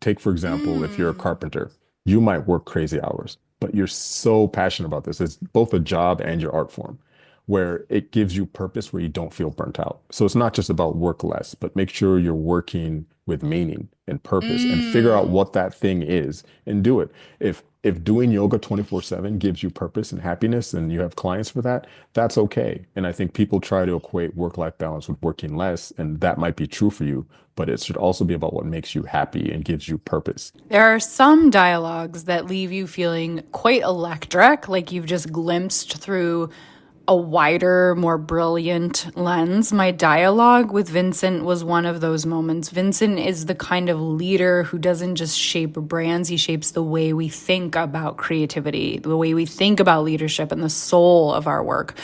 Take, for example, if you're a Mm. carpenter, you might work crazy hours, but you're so passionate about this. It's both a job and your art form, where it gives you purpose where you don't feel burnt out. So it's not just about work less, but make sure you're working with meaning and purpose and figure out Mm. what that thing is and do it. If doing yoga 24/7 gives you purpose and happiness and you have clients for that, that's okay. And I think people try to equate work-life balance with working less, and that might be true for you, but it should also be about what makes you happy and gives you purpose. There are some dialogues that leave you feeling quite electric, like you've just glimpsed through a wider, more brilliant lens. My dialogue with Vincent was one of those moments. Vincent is the kind of leader who doesn't just shape brands, he shapes the way we think about creativity, the way we think about leadership and the soul of our work.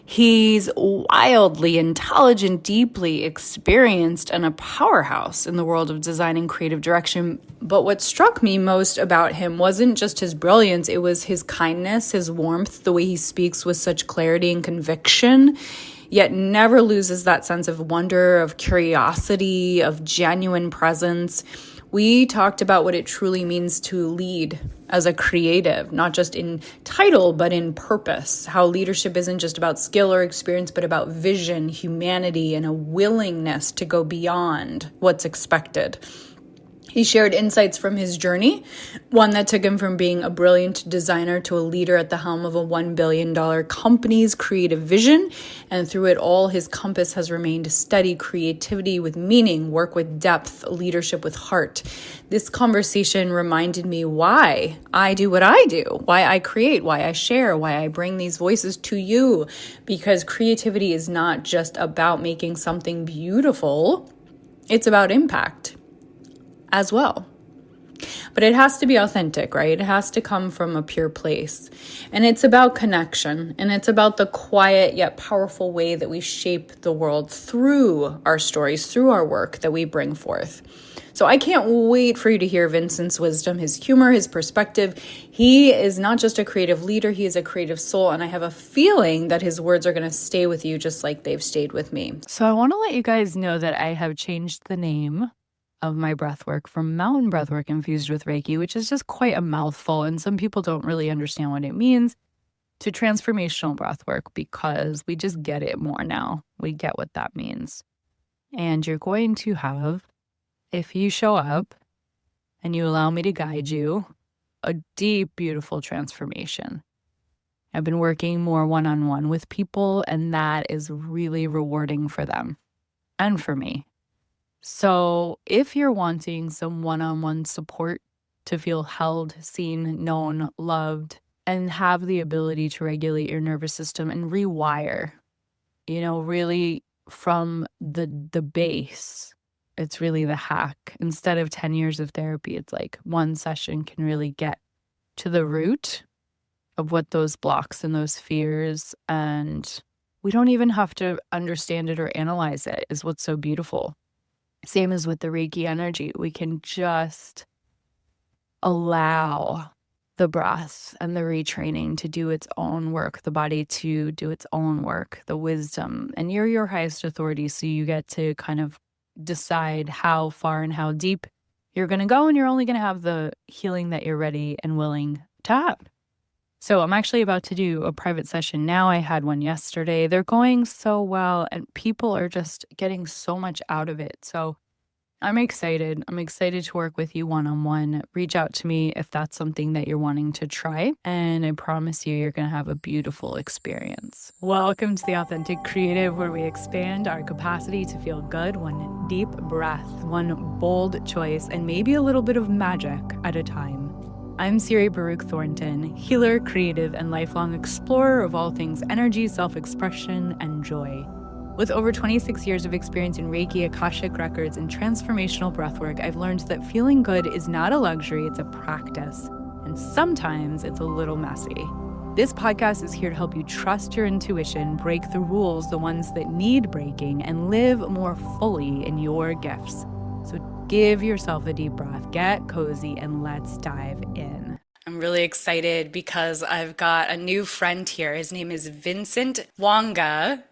He's wildly intelligent, deeply experienced, and a powerhouse in the world of design and creative direction. But what struck me most about him wasn't just his brilliance, it was his kindness, his warmth, the way he speaks with such clarity and conviction, yet never loses that sense of wonder, of curiosity, of genuine presence. We talked about what it truly means to lead as a creative, not just in title, but in purpose. How leadership isn't just about skill or experience, but about vision, humanity, and a willingness to go beyond what's expected. He shared insights from his journey, one that took him from being a brilliant designer to a leader at the helm of a $1 billion company's creative vision. And through it all, his compass has remained steady: creativity with meaning, work with depth, leadership with heart. This conversation reminded me why I do what I do, why I create, why I share, why I bring these voices to you. Because creativity is not just about making something beautiful, it's about impact as well. But it has to be authentic, right? It has to come from a pure place. And it's about connection. And it's about the quiet yet powerful way that we shape the world through our stories, through our work that we bring forth. So I can't wait for you to hear Vincent's wisdom, his humor, his perspective. He is not just a creative leader, he is a creative soul. And I have a feeling that his words are going to stay with you just like they've stayed with me. So I want to let you guys know that I have changed the name of my breathwork from mountain breathwork infused with Reiki, which is just quite a mouthful, and some people don't really understand what it means, to transformational breathwork, because we just get it more now. We get what that means. And you're going to have, if you show up and you allow me to guide you, a deep, beautiful transformation. I've been working more one-on-one with people, and that is really rewarding for them and for me. So if you're wanting some one-on-one support to feel held, seen, known, loved, and have the ability to regulate your nervous system and rewire, really from the base, it's really the hack. Instead of 10 years of therapy, it's like one session can really get to the root of what those blocks and those fears, and we don't even have to understand it or analyze it, is what's so beautiful. Same as with the Reiki energy. We can just allow the breath and the retraining to do its own work, the body to do its own work, the wisdom. And you're your highest authority, so you get to kind of decide how far and how deep you're going to go, and you're only going to have the healing that you're ready and willing to have. So I'm actually about to do a private session now. I had one yesterday. They're going so well, and people are just getting so much out of it. So I'm excited. I'm excited to work with you one-on-one. Reach out to me if that's something that you're wanting to try. And I promise you're going to have a beautiful experience. Welcome to The Authentic Creative, where we expand our capacity to feel good one deep breath, one bold choice, and maybe a little bit of magic at a time. I'm Siri Baruch Thornton, healer, creative, and lifelong explorer of all things energy, self-expression, and joy. With over 26 years of experience in Reiki, Akashic Records, and transformational breathwork, I've learned that feeling good is not a luxury, it's a practice. And sometimes it's a little messy. This podcast is here to help you trust your intuition, break the rules, the ones that need breaking, and live more fully in your gifts. So give yourself a deep breath, get cozy, and let's dive in. I'm really excited because I've got a new friend here. His name is Vincent Wanga.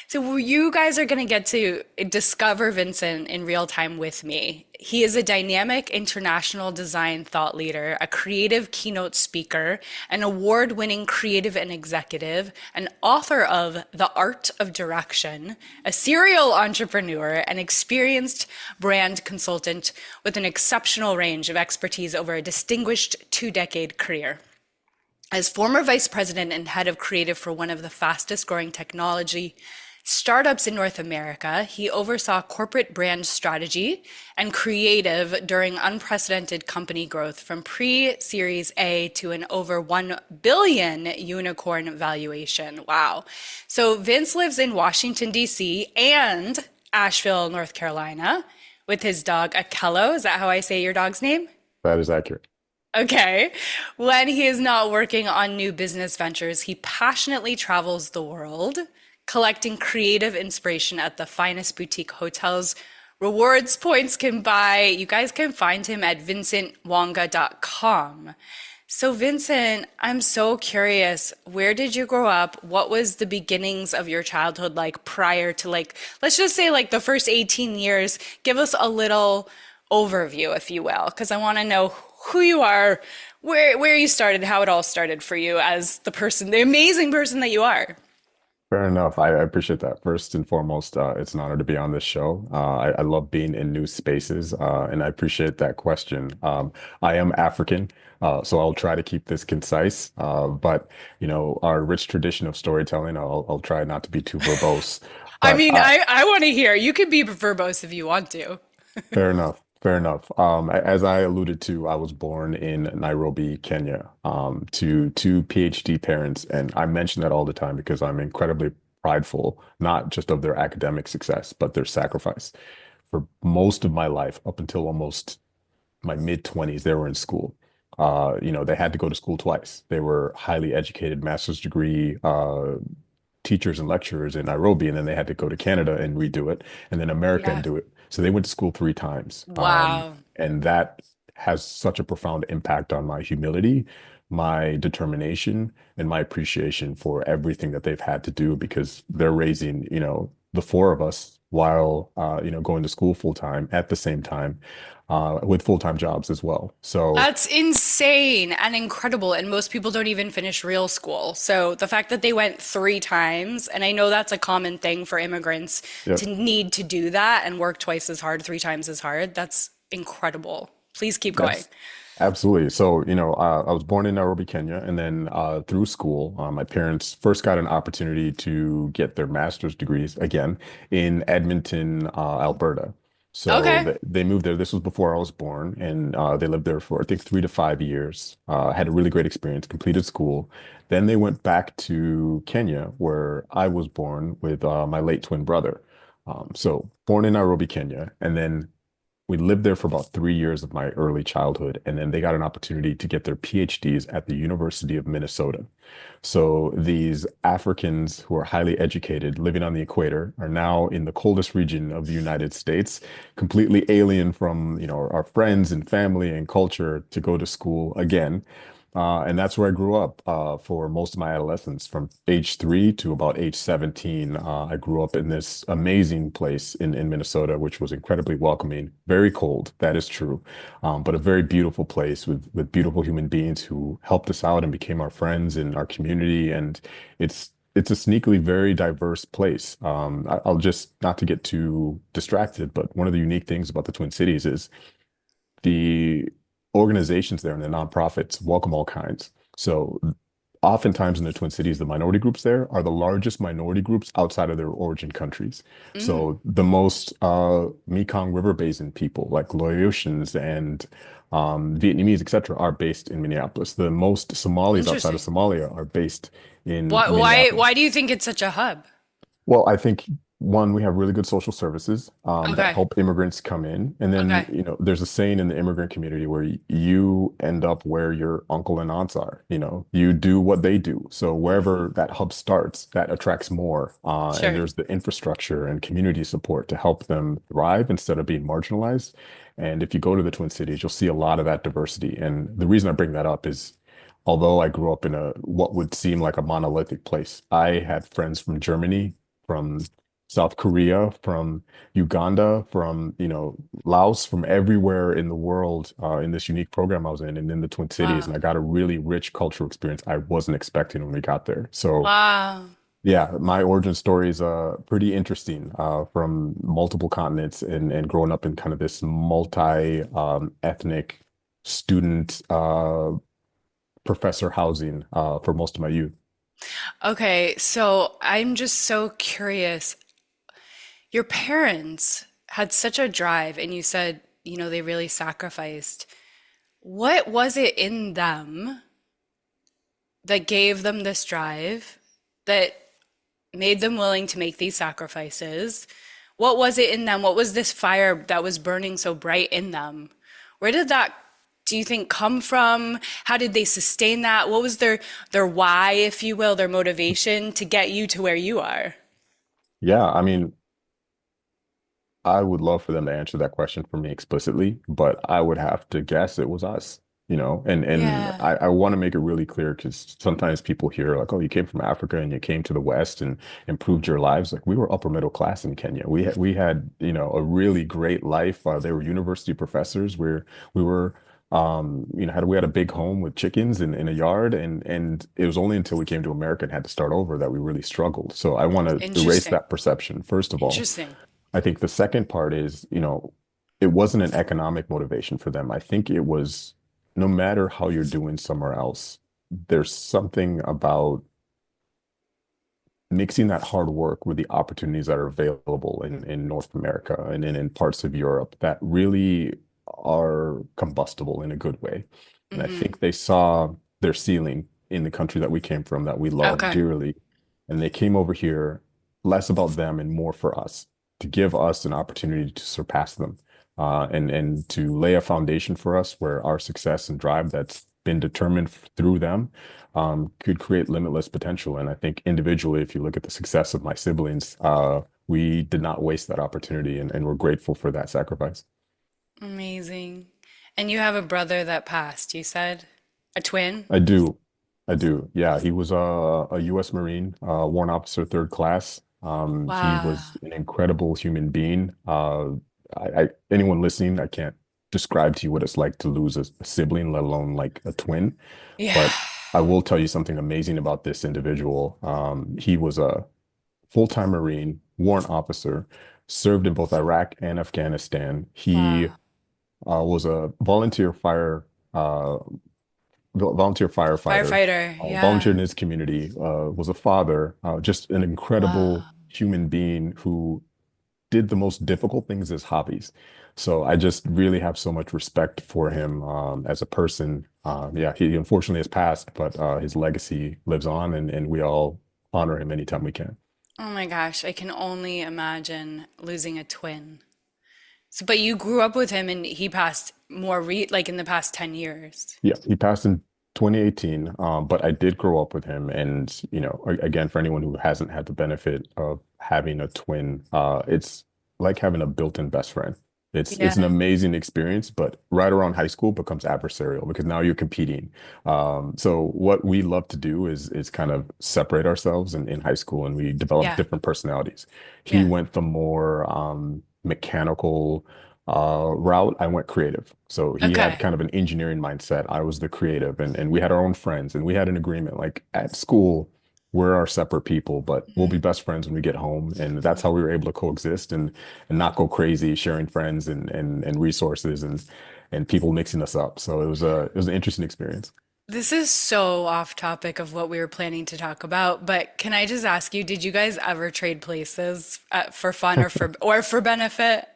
So you guys are going to get to discover Vincent in real time with me. He is a dynamic international design thought leader, a creative keynote speaker, an award-winning creative and executive, an author of The Art of Direction, a serial entrepreneur, an experienced brand consultant with an exceptional range of expertise over a distinguished two-decade career. As former vice president and head of creative for one of the fastest growing technology startups in North America, he oversaw corporate brand strategy and creative during unprecedented company growth from pre-Series A to an over 1 billion unicorn valuation. Wow. So Vince lives in Washington, D.C. and Asheville, North Carolina with his dog Akello. Is that how I say your dog's name? That is accurate. Okay. When he is not working on new business ventures, he passionately travels the world, collecting creative inspiration at the finest boutique hotels. Rewards points can buy. You guys can find him at vincentwanga.com. So, Vincent, I'm so curious. Where did you grow up? What was the beginnings of your childhood like prior to, like, let's just say, like, the first 18 years? Give us a little overview, if you will, because I want to know who you are, where you started, how it all started for you as the person, the amazing person that you are. Fair enough. I appreciate that. First and foremost, it's an honor to be on this show. I love being in new spaces, and I appreciate that question. I am African, so I'll try to keep this concise. But our rich tradition of storytelling, I'll try not to be too verbose. I But mean, I want to hear. You can be verbose if you want to. Fair enough. Fair enough. As I alluded to, I was born in Nairobi, Kenya, to two PhD parents, and I mention that all the time because I'm incredibly prideful, not just of their academic success, but their sacrifice. For most of my life, up until almost my mid 20s, they were in school. They had to go to school twice. They were highly educated, master's degree teachers and lecturers in Nairobi, and then they had to go to Canada and redo it, and then America and Yeah. do it. So they went to school three times. Wow. And that has such a profound impact on my humility, my determination, and my appreciation for everything that they've had to do because they're raising, the four of us while, going to school full time at the same time, with full-time jobs as well. So, That's insane and incredible. And most people don't even finish real school. So the fact that they went three times, and I know that's a common thing for immigrants yeah. to need to do that and work twice as hard, three times as hard. That's incredible. Please keep going. That's absolutely. So, I was born in Nairobi, Kenya, and then through school, my parents first got an opportunity to get their master's degrees again in Edmonton, Alberta. So Okay. they moved there. This was before I was born, and they lived there for I think 3 to 5 years. Had a really great experience, completed school. Then they went back to Kenya, where I was born with my late twin brother. So born in Nairobi, Kenya, and then we lived there for about 3 years of my early childhood, and then they got an opportunity to get their PhDs at the University of Minnesota. So these Africans who are highly educated, living on the equator, are now in the coldest region of the United States, completely alien from, our friends and family and culture to go to school again. And that's where I grew up for most of my adolescence, from age 3 to about age 17. I grew up in this amazing place in Minnesota, which was incredibly welcoming, very cold, that is true, but a very beautiful place with beautiful human beings who helped us out and became our friends in our community. And it's a sneakily very diverse place. I'll just, not to get too distracted, but one of the unique things about the Twin Cities is the organizations there and the nonprofits welcome all kinds. So oftentimes in the Twin Cities, the minority groups there are the largest minority groups outside of their origin countries. Mm, So the most Mekong River Basin people, like Laotians and Vietnamese, etc., are based in Minneapolis. The most Somalis outside of interesting. Somalia are based in Why Minneapolis. do you think it's such a hub? Well, I think one, we have really good social services that Okay. help immigrants come in. And then, Okay. there's a saying in the immigrant community where you end up where your uncle and aunts are. You do what they do. So wherever that hub starts, that attracts more. And Sure. there's the infrastructure and community support to help them thrive instead of being marginalized. And if you go to the Twin Cities, you'll see a lot of that diversity. And the reason I bring that up is although I grew up in a what would seem like a monolithic place, I had friends from Germany, from South Korea, from Uganda, from, Laos, from everywhere in the world, in this unique program I was in and in the Twin Cities. And Wow. I got a really rich cultural experience I wasn't expecting when we got there. So Wow. yeah, my origin story is pretty interesting, from multiple continents and growing up in kind of this multi ethnic student professor housing for most of my youth. Okay, so I'm just so curious. Your parents had such a drive, and you said, they really sacrificed. What was it in them that gave them this drive, that made them willing to make these sacrifices? What was it in them? What was this fire that was burning so bright in them? Where did that, do you think, come from? How did they sustain that? What was their why, if you will, their motivation to get you to where you are? Yeah, I mean, I would love for them to answer that question for me explicitly, but I would have to guess it was us, and Yeah. I want to make it really clear because sometimes people hear like, oh, you came from Africa and you came to the West and improved your lives. Like we were upper middle class in Kenya. We had, a really great life. They were university professors where we were we had a big home with chickens in a yard, and it was only until we came to America and had to start over that we really struggled. So I want to erase Interesting. that perception, first of all. Interesting. I think the second part is, it wasn't an economic motivation for them. I think it was no matter how you're doing somewhere else, there's something about mixing that hard work with the opportunities that are available in North America and in parts of Europe that really are combustible in a good way. And I Hmm. think they saw their ceiling in the country that we came from, that we love Okay. dearly. And they came over here less about them and more for us, to give us an opportunity to surpass them, and to lay a foundation for us where our success and drive that's been determined through them could create limitless potential. And I think individually, if you look at the success of my siblings, we did not waste that opportunity, and we're grateful for that sacrifice. Amazing. And you have a brother that passed, you said? A twin? I do. I do. Yeah, he was a U.S. Marine, warrant officer, third class. He was Wow. an incredible human being. Anyone listening, I can't describe to you what it's like to lose a sibling, let alone like a twin. Yeah. But I will tell you something amazing about this individual. He was a full-time Marine, warrant officer, served in both Iraq and Afghanistan. He Wow. was a uh, volunteer firefighter, Firefighter. Yeah. volunteered in his community, was a father, just an incredible Wow. human being who did the most difficult things as hobbies. So I just really have so much respect for him, as a person. Yeah, he unfortunately has passed, but his legacy lives on, and we all honor him anytime we can. Oh my gosh, I can only imagine losing a twin. So, but you grew up with him and he passed like in the past 10 years. Yeah, he passed in 2018, but I did grow up with him. And, again, for anyone who hasn't had the benefit of having a twin, it's like having a built-in best friend. It's an Yeah. amazing experience, but right around high school becomes adversarial because now you're competing. So what we love to do is kind of separate ourselves in high school, and we develop Yeah. different personalities. He Yeah. went the more mechanical route. I went creative. So he had Okay. kind of an engineering mindset. I was the creative, and we had our own friends, and we had an agreement like at school, we're our separate people, but we'll be Mhm. best friends when we get home. And that's how we were able to coexist and not go crazy sharing friends and resources and people mixing us up. So it was an interesting experience. This is so off topic of what we were planning to talk about, but can I just ask you, did you guys ever trade places for fun or for benefit?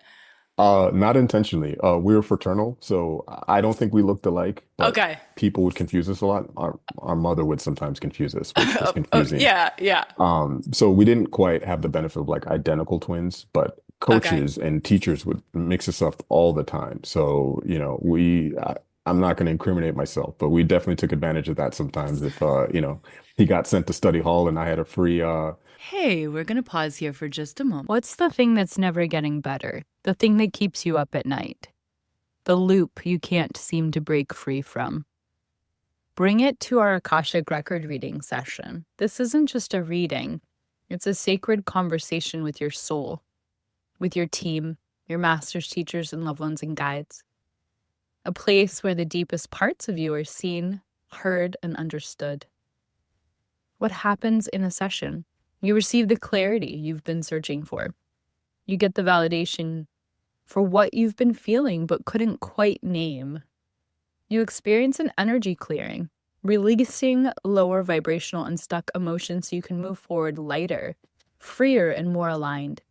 Not intentionally. We were fraternal, so I don't think we looked alike, but Okay. people would confuse us a lot. Our mother would sometimes confuse us, which was Oh, confusing. yeah, yeah. So we didn't quite have the benefit of like identical twins, but Okay. coaches and teachers would mix us up all the time. So, I'm not going to incriminate myself, but we definitely took advantage of that sometimes if, he got sent to study hall and I had a free, Hey, we're going to pause here for just a moment. What's the thing that's never getting better? The thing that keeps you up at night? The loop you can't seem to break free from? Bring it to our Akashic record reading session. This isn't just a reading, It's a sacred conversation with your soul, with your team, your masters, teachers, and loved ones and guides. A place where the deepest parts of you are seen, heard, and understood. What happens in a session? You receive the clarity you've been searching for. You get the validation for what you've been feeling but couldn't quite name. You experience an energy clearing, releasing lower vibrational and stuck emotions so you can move forward lighter, freer, and more aligned.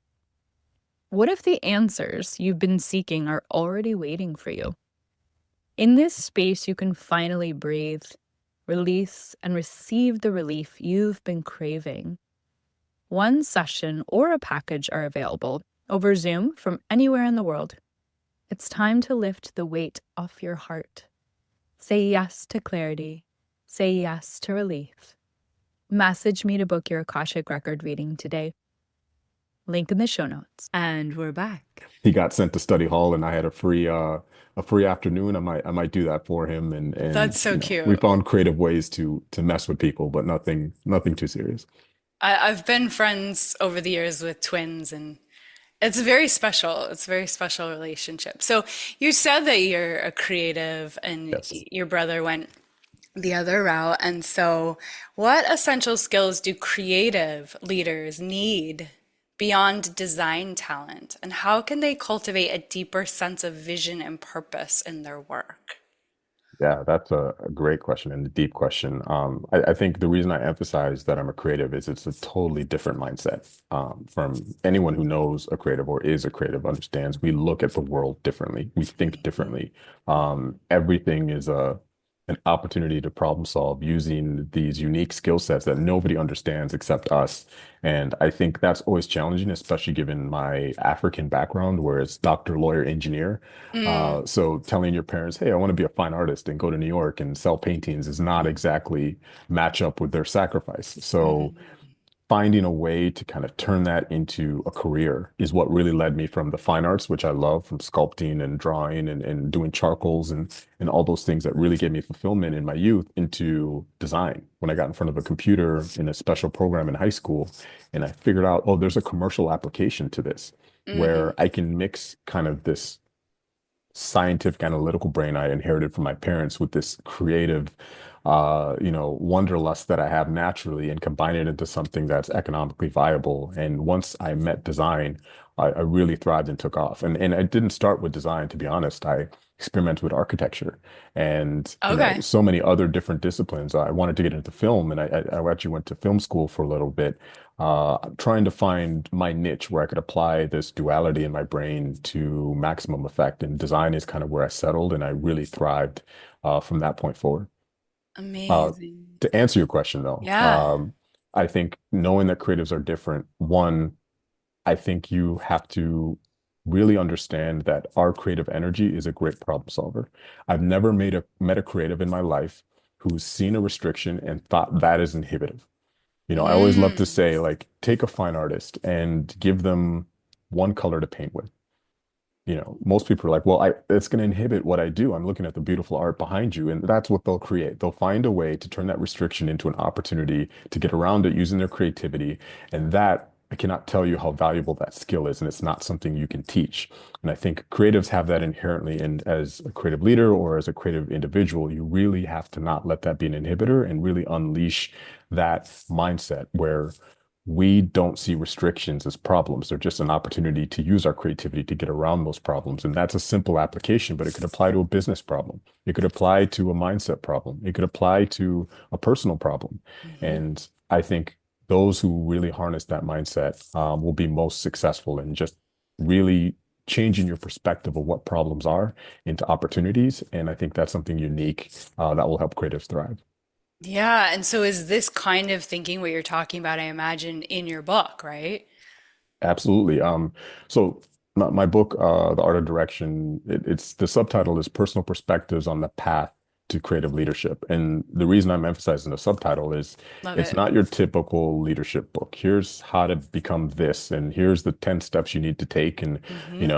What if the answers you've been seeking are already waiting for you? In this space, you can finally breathe, release, and receive the relief you've been craving. One session or a package are available over Zoom from anywhere in the world. It's time to lift the weight off your heart. Say yes to clarity. Say yes to relief. Message me to book your Akashic Record reading today. Link in the show notes. And we're back. He got sent to study hall and I had a free afternoon. I might do that for him That's and so we cute. found creative ways to mess with people, but nothing too serious. I've been friends over the years with twins, and it's very special. It's a very special relationship. So you said that you're a creative and Yes. your brother went the other route. And so, what essential skills do creative leaders need beyond design talent? And how can they cultivate a deeper sense of vision and purpose in their work? Yeah, that's a great question and a deep question. I think the reason I emphasize that I'm a creative is it's a totally different mindset. From anyone who knows a creative or is a creative understands we look at the world differently. We think differently. Everything is an opportunity to problem solve using these unique skill sets that nobody understands except us. And I think that's always challenging, especially given my African background, where it's doctor, lawyer, engineer. Mm, So telling your parents, hey, I want to be a fine artist and go to New York and sell paintings is not exactly match up with their sacrifice. So mm, finding a way to kind of turn that into a career is what really led me from the fine arts, which I love, from sculpting and drawing and doing charcoals and all those things that really gave me fulfillment in my youth into design. When I got in front of a computer in a special program in high school, and I figured out, oh, there's a commercial application to this mm, where I can mix kind of this scientific analytical brain I inherited from my parents with this creative wanderlust that I have naturally and combine it into something that's economically viable. And once I met design, I really thrived and took off. And I didn't start with design, to be honest. I experimented with architecture and okay. so many other different disciplines. I wanted to get into film, and I actually went to film school for a little bit, trying to find my niche where I could apply this duality in my brain to maximum effect. And design is kind of where I settled, and I really thrived from that point forward. Uh, Amazing. to answer your question, though, Yeah. I think knowing that creatives are different, one, I think you have to really understand that our creative energy is a great problem solver. I've never met a creative in my life who's seen a restriction and thought that is inhibitive. I always love to Mm, say, like, take a fine artist and give them one color to paint with. Most people are like, well, it's going to inhibit what I do. I'm looking at the beautiful art behind you. And that's what they'll create. They'll find a way to turn that restriction into an opportunity to get around it using their creativity. And that, I cannot tell you how valuable that skill is. And it's not something you can teach. And I think creatives have that inherently. And as a creative leader or as a creative individual, you really have to not let that be an inhibitor and really unleash that mindset where we don't see restrictions as problems. They're just an opportunity to use our creativity to get around those problems. And that's a simple application, but it could apply to a business problem. It could apply to a mindset problem. It could apply to a personal problem. mhm. And I think those who really harness that mindset will be most successful in just really changing your perspective of what problems are into opportunities. And I think that's something unique that will help creatives thrive. Yeah. And so, is this kind of thinking what you're talking about, I imagine, in your book, right? Absolutely. So my book, The Art of Direction, it's the subtitle is Personal Perspectives on the Path to Creative Leadership. And the reason I'm emphasizing the subtitle is Love it's it. not your typical leadership book. Here's how to become this, and here's the 10 steps you need to take, and Hmm.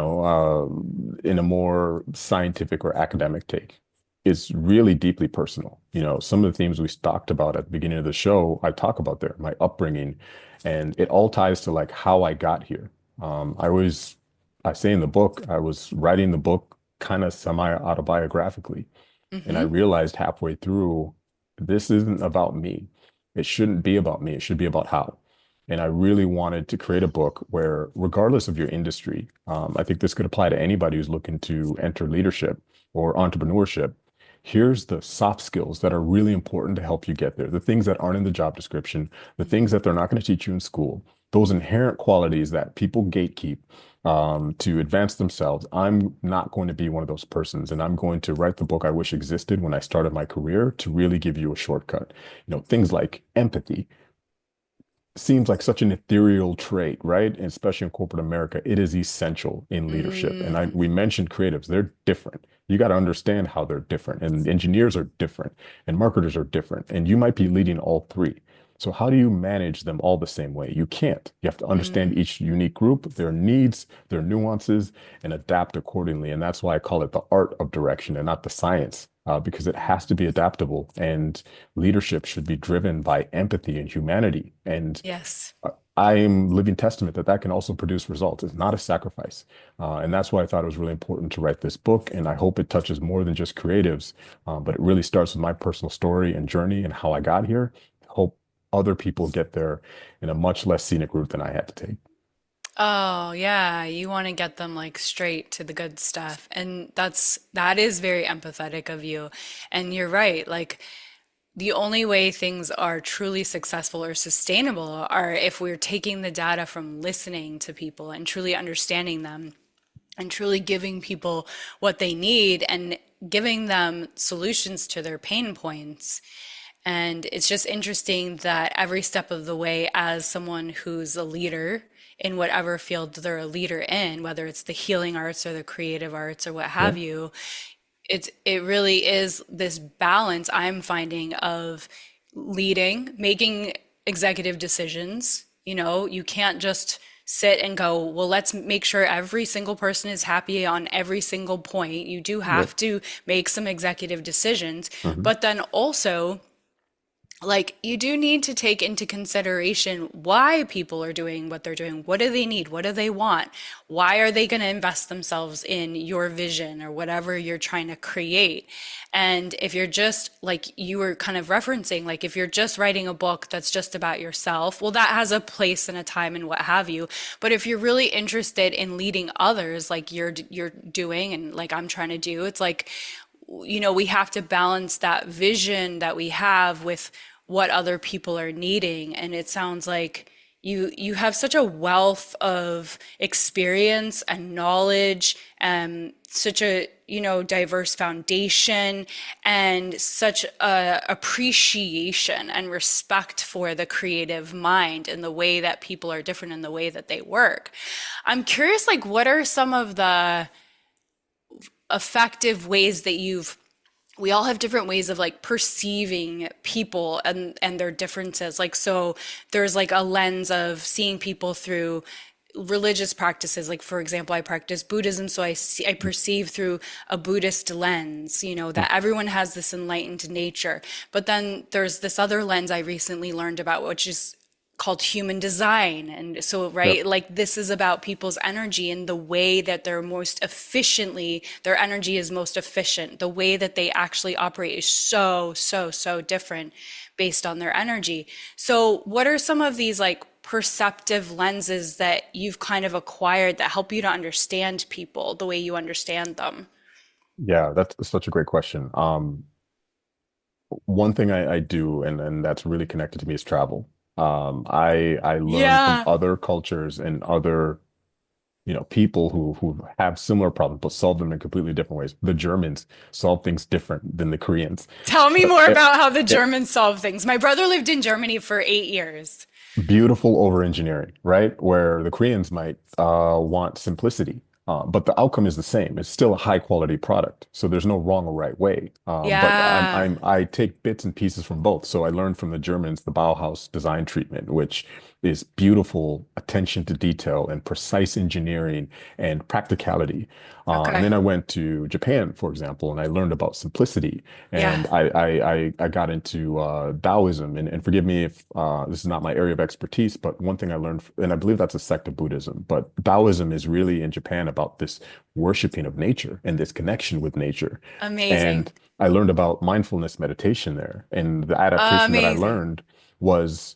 in a more scientific or academic take. is really deeply personal. You know, some of the themes we talked about at the beginning of the show, I talk about there, my upbringing, and it all ties to like how I got here. I always, I say in the book, I was writing the book kind of semi-autobiographically, and I Mm-hmm. realized halfway through, this isn't about me. It shouldn't be about me. It should be about how. And I really wanted to create a book where, regardless of your industry, I think this could apply to anybody who's looking to enter leadership or entrepreneurship. Here's the soft skills that are really important to help you get there. The things that aren't in the job description, the things that they're not going to teach you in school, those inherent qualities that people gatekeep to advance themselves. I'm not going to be one of those persons, and I'm going to write the book I wish existed when I started my career to really give you a shortcut. You know, things like empathy seems like such an ethereal trait, right? And especially in corporate America, it is essential in leadership. And Mm, we mentioned creatives, they're different. You got to understand how they're different. And engineers are different, and marketers are different. And you might be leading all three. So how do you manage them all the same way? You can't. You have to understand mm. each unique group, their needs, their nuances, and adapt accordingly. And that's why I call it the art of direction and not the science, because it has to be adaptable. And leadership should be driven by empathy and humanity. And Yes. I am living testament that that can also produce results. It's not a sacrifice. And that's why I thought it was really important to write this book. And I hope it touches more than just creatives, but it really starts with my personal story and journey and how I got here. Hope other people get there in a much less scenic route than I had to take. Oh, yeah, you want to get them like straight to the good stuff. And that is very empathetic of you. And you're right. Like the only way things are truly successful or sustainable are if we're taking the data from listening to people and truly understanding them and truly giving people what they need and giving them solutions to their pain points. And it's just interesting that every step of the way, as someone who's a leader in whatever field they're a leader in, whether it's the healing arts or the creative arts or what Yeah. have you, it really is this balance I'm finding of leading, making executive decisions. You know, you can't just sit and go, well, let's make sure every single person is happy on every single point. You do Yep. have to make some executive decisions, Mhm. but then also like you do need to take into consideration why people are doing what they're doing. What do they need? What do they want? Why are they going to invest themselves in your vision or whatever you're trying to create? And if you're just like you were kind of referencing, like if you're just writing a book that's just about yourself, well, that has a place and a time and what have you. But if you're really interested in leading others, like you're doing and like I'm trying to do, it's like we have to balance that vision that we have with what other people are needing. And it sounds like you have such a wealth of experience and knowledge and such a diverse foundation and such a appreciation and respect for the creative mind and the way that people are different in the way that they work. I'm curious, like, what are some of the effective ways that we all have different ways of like perceiving people and their differences. Like so there's like a lens of seeing people through religious practices. Like for example, I practice Buddhism, so I perceive through a Buddhist lens, that everyone has this enlightened nature. But then there's this other lens I recently learned about, which is called human design. And so, Yep. right, like this is about people's energy and the way that their energy is most efficient. The way that they actually operate is so, so, so different based on their energy. So, what are some of these like perceptive lenses that you've kind of acquired that help you to understand people the way you understand them? Yeah, that's such a great question. One thing I do, and that's really connected to me, is travel. I learn from Yeah. other cultures and other, people who have similar problems but solve them in completely different ways. The Germans solve things different than the Koreans. Tell me more Eh, about how the eh, Germans solve things. My brother lived in Germany for 8 years. Beautiful over engineering, right? Where the Koreans might want simplicity, but the outcome is the same. It's still a high quality product, so there's no wrong or right way. But Yeah. I take bits and pieces from both. So I learned from the Germans the Bauhaus design treatment, which is beautiful attention to detail and precise engineering and practicality. And Okay. then I went to Japan, for example, and I learned about simplicity. Yeah. And I got into Taoism. And forgive me if this is not my area of expertise, but one thing I learned, and I believe that's a sect of Buddhism, but Taoism is really in Japan about this worshiping of nature and this connection with nature. Amazing. And I learned about mindfulness meditation there. And the adaptation that I Amazing. learned was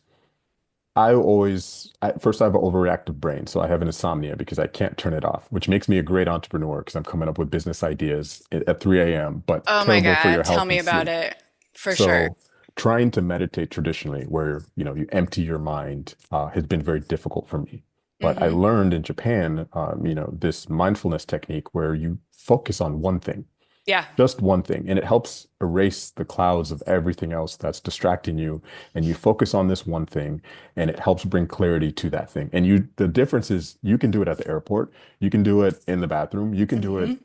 at first I have an overreactive brain, so I have an insomnia because I can't turn it off, which makes me a great entrepreneur because I'm coming up with business ideas at 3 a.m., but Oh my terrible for your God. Tell health me and about sleep. it. For sure. So trying to meditate traditionally, where you empty your mind, has been very difficult for me. But I Mm-hmm. learned in Japan, this mindfulness technique where you focus on one thing, Yeah. just one thing, and it helps erase the clouds of everything else that's distracting you, and you focus on this one thing, and it helps bring clarity to that thing. And the difference is you can do it at the airport, you can do it in the bathroom, you can do Mm-hmm. it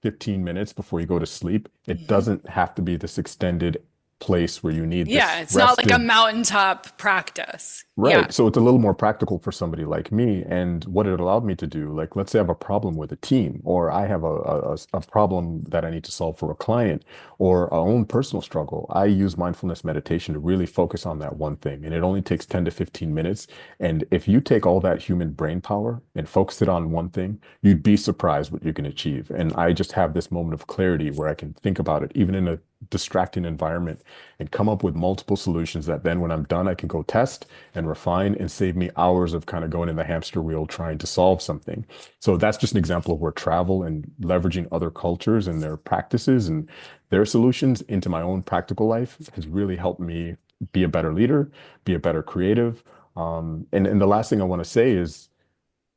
15 minutes before you go to sleep. It Mm-hmm. doesn't have to be this extended place where you need Yeah. this It's not like a rested. mountaintop practice. Yeah. Right. So it's a little more practical for somebody like me. And what it allowed me to do, like, let's say I have a problem with a team, or I have a problem that I need to solve for a client, or a own personal struggle. I use mindfulness meditation to really focus on that one thing. And it only takes 10 to 15 minutes. And if you take all that human brain power and focus it on one thing, you'd be surprised what you can achieve. And I just have this moment of clarity where I can think about it, even in a distracting environment, and come up with multiple solutions that then when I'm done, I can go test and refine and save me hours of kind of going in the hamster wheel trying to solve something. So that's just an example of where travel and leveraging other cultures and their practices and their solutions into my own practical life has really helped me be a better leader, be a better creative. And the last thing I want to say is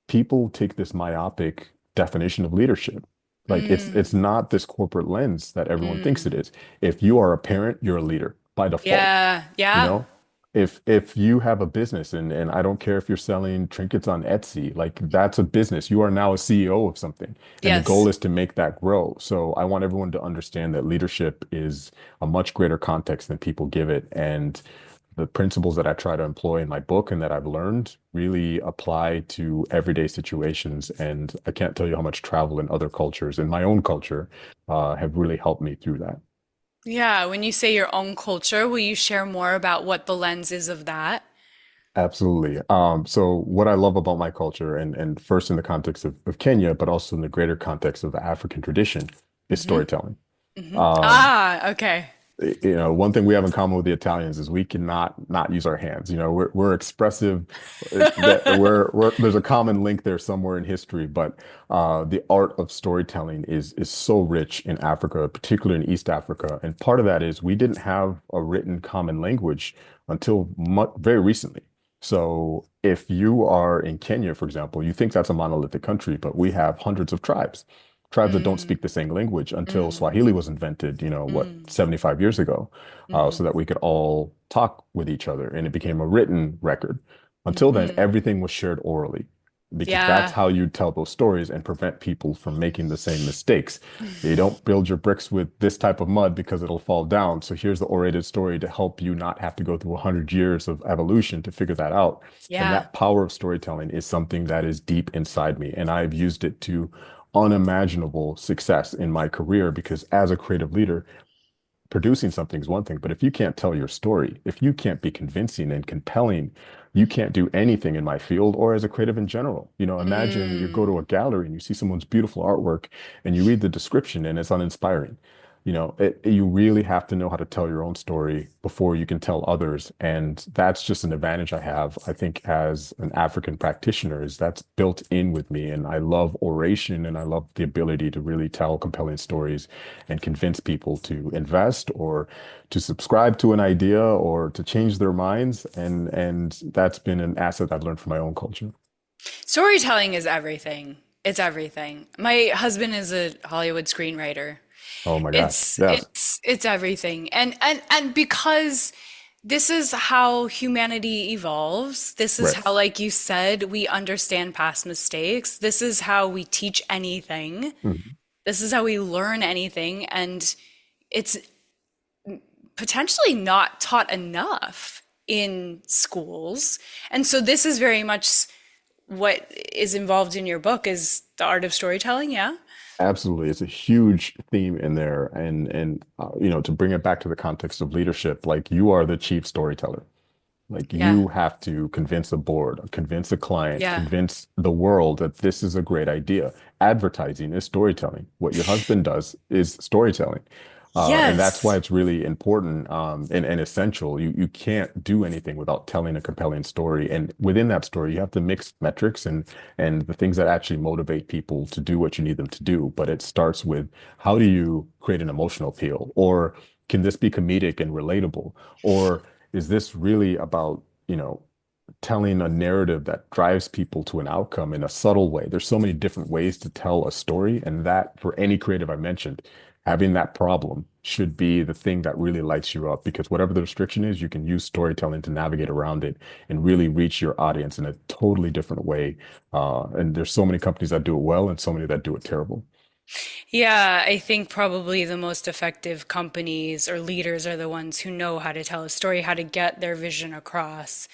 people take this myopic definition of leadership. Like it's Mm. not this corporate lens that everyone thinks it Mm. is. If you are a parent, you're a leader by default. Yeah. You Yeah. know, if you have a business, and I don't care if you're selling trinkets on Etsy, like that's a business. You are now a CEO of something, and the goal Yes. is to make that grow. So I want everyone to understand that leadership is a much greater context than people give it. And the principles that I try to employ in my book and that I've learned really apply to everyday situations. And I can't tell you how much travel in other cultures and my own culture have really helped me through that. Yeah. When you say your own culture, will you share more about what the lens is of that? Absolutely. So what I love about my culture, and first in the context of Kenya, but also in the greater context of the African tradition, is Mm-hmm. storytelling. Mm-hmm. Um, Ah, okay. one thing we have in common with the Italians is we cannot not use our hands. We're expressive. There's a common link there somewhere in history, but the art of storytelling is so rich in Africa, particularly in East Africa. And part of that is we didn't have a written common language until very recently. So if you are in Kenya, for example, you think that's a monolithic country, but we have hundreds of tribes that don't Mm, speak the same language until mm, Swahili was invented, what, mm, 75 years ago, so mm, that we could all talk with each other. And it became a written record. Until then, mm. everything was shared orally because that's Yeah. how you tell those stories and prevent people from making the same mistakes. You don't build your bricks with this type of mud because it'll fall down. So here's the orated story to help you not have to go through 100 years of evolution to figure that out. And Yeah. that power of storytelling is something that is deep inside me. And I've used it to unimaginable success in my career because as a creative leader, producing something is one thing, but if you can't tell your story, if you can't be convincing and compelling, you can't do anything in my field or as a creative in general. Imagine you go Mm. to a gallery and you see someone's beautiful artwork and you read the description and it's uninspiring. You really have to know how to tell your own story before you can tell others. And that's just an advantage I have, I think, as an African practitioner, is that's built in with me. And I love oration and I love the ability to really tell compelling stories and convince people to invest or to subscribe to an idea or to change their minds. And that's been an asset I've learned from my own culture. Storytelling is everything. It's everything. My husband is a Hollywood screenwriter. Oh my gosh. It's Yes. it's it's everything. And because this is how humanity evolves. This is Right. how, like you said, we understand past mistakes. This is how we teach anything. Mhm. This is how we learn anything. And it's potentially not taught enough in schools. And so this is very much what is involved in your book is the art of storytelling, yeah? Absolutely. It's a huge theme in there. And to bring it back to the context of leadership, like you are the chief storyteller. Like Yeah. you have to convince a board, convince a client, Yeah. convince the world that this is a great idea. Advertising is storytelling. What your husband does is storytelling. And that's why Yes. it's really important and essential. You can't do anything without telling a compelling story. And within that story, you have to mix metrics and the things that actually motivate people to do what you need them to do. But it starts with how do you create an emotional appeal? Or can this be comedic and relatable? Or is this really about, telling a narrative that drives people to an outcome in a subtle way? There's so many different ways to tell a story, and that for any creative I mentioned, having that problem should be the thing that really lights you up because whatever the restriction is, you can use storytelling to navigate around it and really reach your audience in a totally different way. And there's so many companies that do it well and so many that do it terrible. Yeah, I think probably the most effective companies or leaders are the ones who know how to tell a story, how to get their vision across.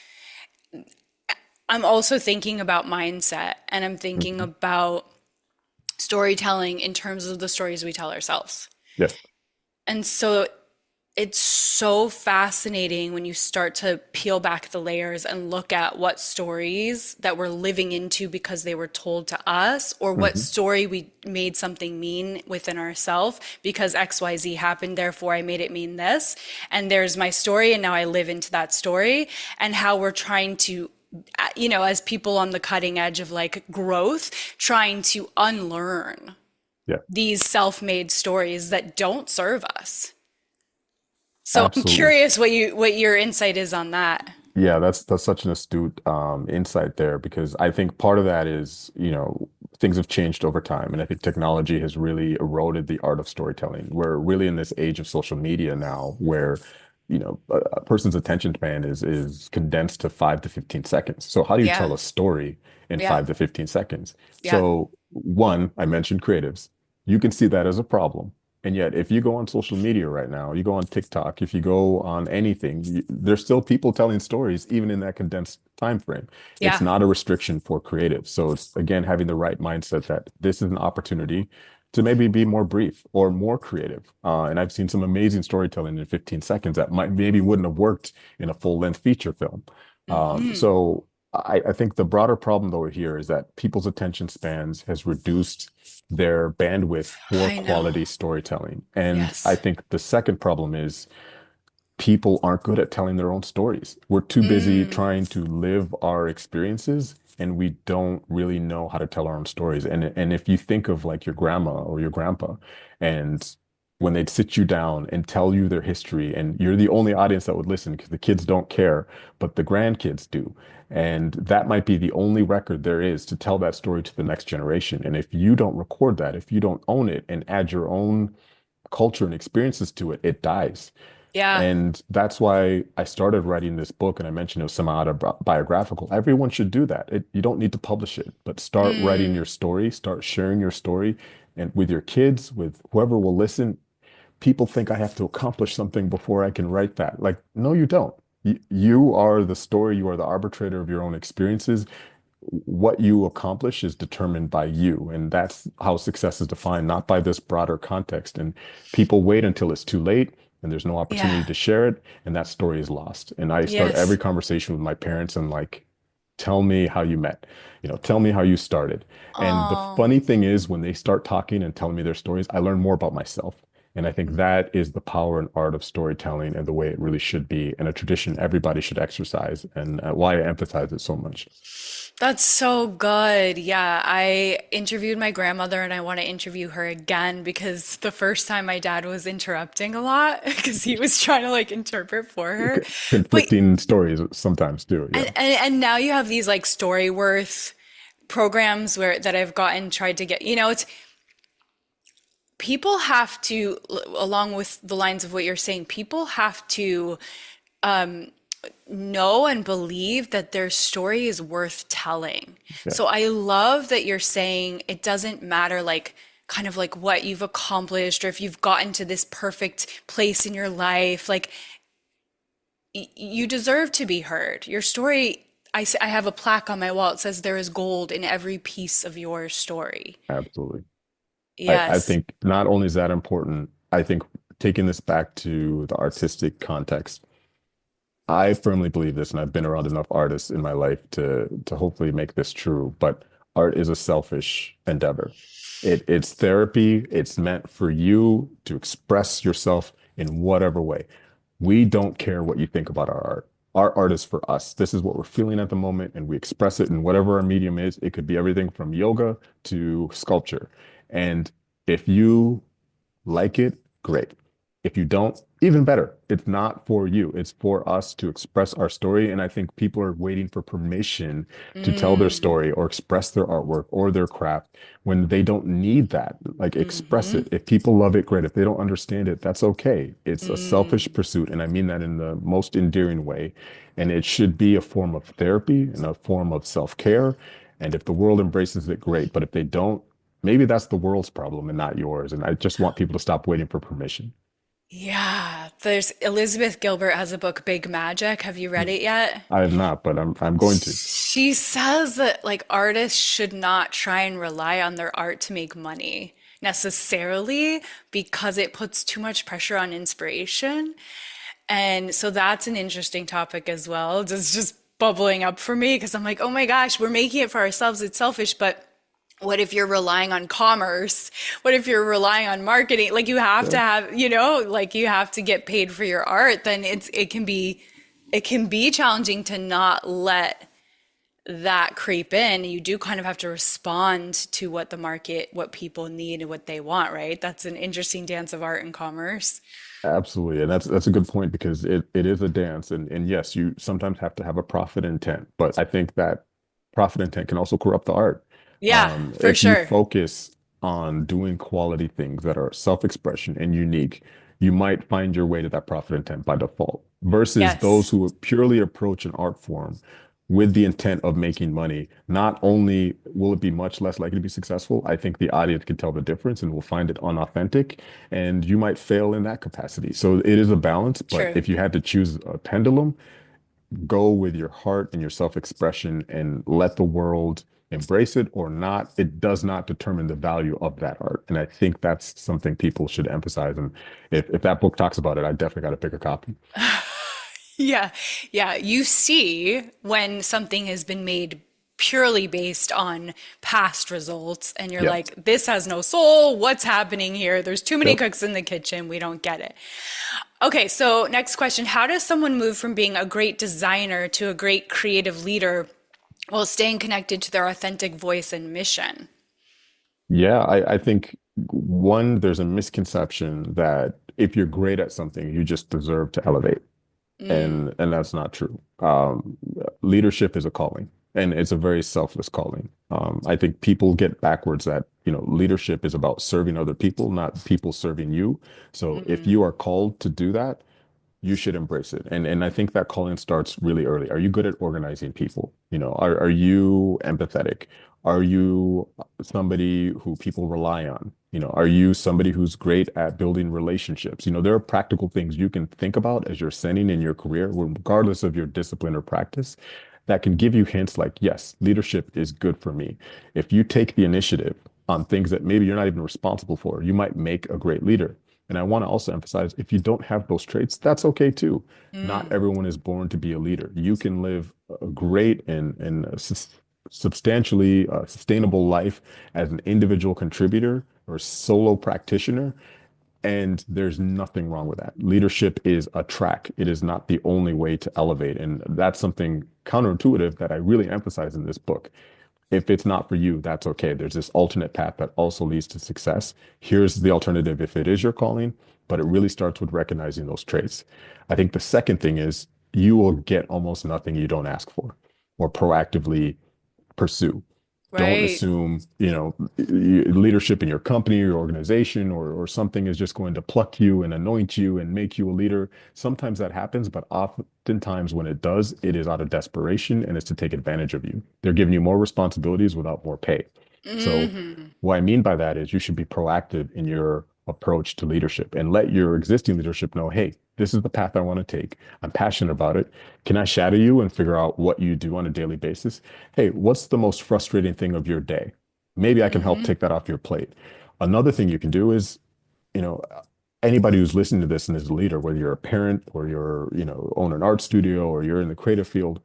I'm also thinking about mindset and I'm thinking Mhm. about storytelling in terms of the stories we tell ourselves. Yes. And so it's so fascinating when you start to peel back the layers and look at what stories that we're living into because they were told to us, or what Hmm. story we made something mean within ourselves because XYZ happened, therefore I made it mean this. And there's my story, and now I live into that story, and how we're trying to, as people on the cutting edge of like growth, trying to unlearn Yeah, these self-made stories that don't serve us. So I'm absolutely. curious what your insight is on that. Yeah, that's such an astute insight there because I think part of that is, things have changed over time, and I think technology has really eroded the art of storytelling. We're really in this age of social media now, where, a person's attention span is condensed to 5 to 15 seconds. So how do you Yeah. tell a story in Yeah. 5 to 15 seconds? Yeah. So one, I mentioned creatives. You can see that as a problem. And yet, if you go on social media right now, you go on TikTok, if you go on anything, there's still people telling stories, even in that condensed time frame. It's Yeah. not a restriction for creatives. So it's again having the right mindset that this is an opportunity to maybe be more brief or more creative. And I've seen some amazing storytelling in 15 seconds that might maybe wouldn't have worked in a full-length feature film. Hmm. So I think the broader problem though here is that people's attention spans has reduced their bandwidth for I know. quality storytelling. And I Yes. think the second problem is people aren't good at telling their own stories. We're too busy Mm. trying to live our experiences and we don't really know how to tell our own stories. And if you think of like your grandma or your grandpa and when they'd sit you down and tell you their history and you're the only audience that would listen because the kids don't care, but the grandkids do. And that might be the only record there is to tell that story to the next generation. And if you don't record that, if you don't own it and add your own culture and experiences to it, it dies. Yeah. And that's why I started writing this book, and I mentioned it was semi-autobiographical. Everyone should do that. You don't need to publish it, but start writing Mm. your story, start sharing your story, and with your kids, with whoever will listen. People think I have to accomplish something before I can write that. Like, no, you don't. You are the story, you are the arbitrator of your own experiences. What you accomplish is determined by you. And that's how success is defined, not by this broader context. And people wait until it's too late and there's no opportunity Yeah. to share it. And that story is lost. And I start every Yes. conversation with my parents and like, tell me how you met, tell me how you started. And the Oh. funny thing is, when they start talking and telling me their stories, I learn more about myself. And I think that is the power and art of storytelling and the way it really should be, and a tradition everybody should exercise, and why I emphasize it so much. That's so good. Yeah, I interviewed my grandmother and I want to interview her again because the first time my dad was interrupting a lot because he was trying to like interpret for her. But Conflicting stories sometimes too. Yeah. and now you have these like Storyworth programs where that I've gotten tried to get, it's people have to, along with the lines of what you're saying, people have to know and believe that their story is worth telling. Yeah. So I love that you're saying it doesn't matter like kind of like what you've accomplished or if you've gotten to this perfect place in your life. Like You deserve to be heard. Your story, I have a plaque on my wall. It says there is gold in every piece of your story. Absolutely. I Yes. think not only is that important, I think taking this back to the artistic context, I firmly believe this, and I've been around enough artists in my life to hopefully make this true, but art is a selfish endeavor. It's therapy. It's meant for you to express yourself in whatever way. We don't care what you think about our art. Our art is for us. This is what we're feeling at the moment, and we express it in whatever our medium is. It could be everything from yoga to sculpture. And if you like it, great. If you don't, even better. It's not for you. It's for us to express our story. And I think people are waiting for permission to tell their Mm, story or express their artwork or their craft when they don't need that. Like express mm-hmm, it. If people love it, great. If they don't understand it, that's okay. It's a selfish mm. pursuit. And I mean that in the most endearing way. And it should be a form of therapy and a form of self-care. And if the world embraces it, great. But if they don't, maybe that's the world's problem and not yours. And I just want people to stop waiting for permission. Yeah, there's Elizabeth Gilbert has a book, Big Magic. Have you read it yet? I have not, but I'm going to. She says that like artists should not try and rely on their art to make money necessarily because it puts too much pressure on inspiration. And so that's an interesting topic as well. Just bubbling up for me because I'm like, oh my gosh, we're making it for ourselves. It's selfish, but what if you're relying on commerce? What if you're relying on marketing? Like you have to Yeah, have, like you have to get paid for your art, then it can be challenging to not let that creep in. You do kind of have to respond to what the market, what people need and what they want, right? That's an interesting dance of art and commerce. absolutely. And that's a good point because it is a dance. And yes, you sometimes have to have a profit intent, but I think that profit intent can also corrupt the art. Yeah, for If you sure. focus on doing quality things that are self-expression and unique, you might find your way to that profit intent by default versus those Yes. who purely approach an art form with the intent of making money. Not only will it be much less likely to be successful, I think the audience can tell the difference and will find it unauthentic, and you might fail in that capacity. So it is a balance, but True. if you had to choose a pendulum, go with your heart and your self-expression and let the world embrace it or not. It does not determine the value of that art. And I think that's something people should emphasize. And if that book talks about it, I definitely got to pick a copy. Yeah. Yeah. You see when something has been made purely based on past results, and you're Yep. like, this has no soul. What's happening here? There's too many Yep. cooks in the kitchen. We don't get it. Okay. So, next question. How does someone move from being a great designer to a great creative leader while staying connected to their authentic voice and mission? Yeah, I think one, there's a misconception that if you're great at something, you just deserve to elevate. Mm, And that's not true. Leadership is a calling, and it's a very selfless calling. I think people get backwards that, leadership is about serving other people, not people serving you. So if mm, you are called to do that, you should embrace it. And I think that calling starts really early. Are you good at organizing people? Are you empathetic? Are you somebody who people rely on? Are you somebody who's great at building relationships? There are practical things you can think about as you're ascending in your career, regardless of your discipline or practice, that can give you hints like, yes, leadership is good for me. If you take the initiative on things that maybe you're not even responsible for, you might make a great leader. And I want to also emphasize if you don't have those traits, that's okay too. Not mm. everyone is born to be a leader. You can live a great and substantially sustainable life as an individual contributor or solo practitioner. And there's nothing wrong with that. Leadership is a track, it is not the only way to elevate. And that's something counterintuitive that I really emphasize in this book. If it's not for you, that's okay. There's this alternate path that also leads to success. Here's the alternative if it is your calling, but it really starts with recognizing those traits. I think the second thing is you will get almost nothing you don't ask for or proactively pursue. Don't Right. assume, leadership in your company, your organization, or something is just going to pluck you and anoint you and make you a leader. Sometimes that happens, but oftentimes when it does, it is out of desperation and it's to take advantage of you. They're giving you more responsibilities without more pay. So Hmm. what I mean by that is you should be proactive in your approach to leadership and let your existing leadership know, hey, This is the path I want to take. I'm passionate about it. Can I shadow you and figure out what you do on a daily basis? Hey, what's the most frustrating thing of your day? Maybe I can help Mm-hmm. take that off your plate. Another thing you can do is, you know, anybody who's listening to this and is a leader, whether you're a parent or you're, own an art studio or you're in the creative field,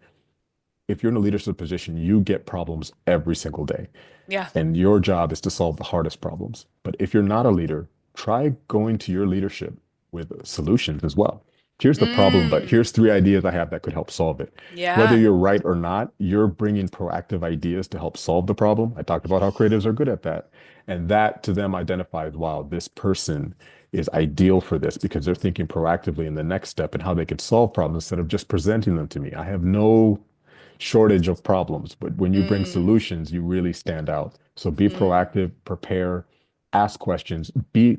if you're in a leadership position, you get problems every single day. Yeah. And your job is to solve the hardest problems. But if you're not a leader, try going to your leadership with solutions as well. Here's the problem, but Mm. here's three ideas I have that could help solve it. Whether Yeah. you're right or not, you're bringing proactive ideas to help solve the problem. I talked about how creatives are good at that. And that to them identifies, wow, this person is ideal for this because they're thinking proactively in the next step and how they could solve problems instead of just presenting them to me. I have no shortage of problems, but when you bring Mm. solutions, you really stand out. So be Mm. proactive, prepare, ask questions,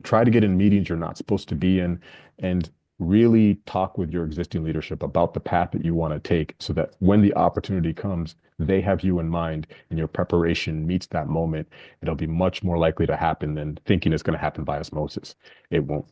try to get in meetings you're not supposed to be in, and really talk with your existing leadership about the path that you want to take so that when the opportunity comes, they have you in mind and your preparation meets that moment. It'll be much more likely to happen than thinking it's going to happen by osmosis. It won't.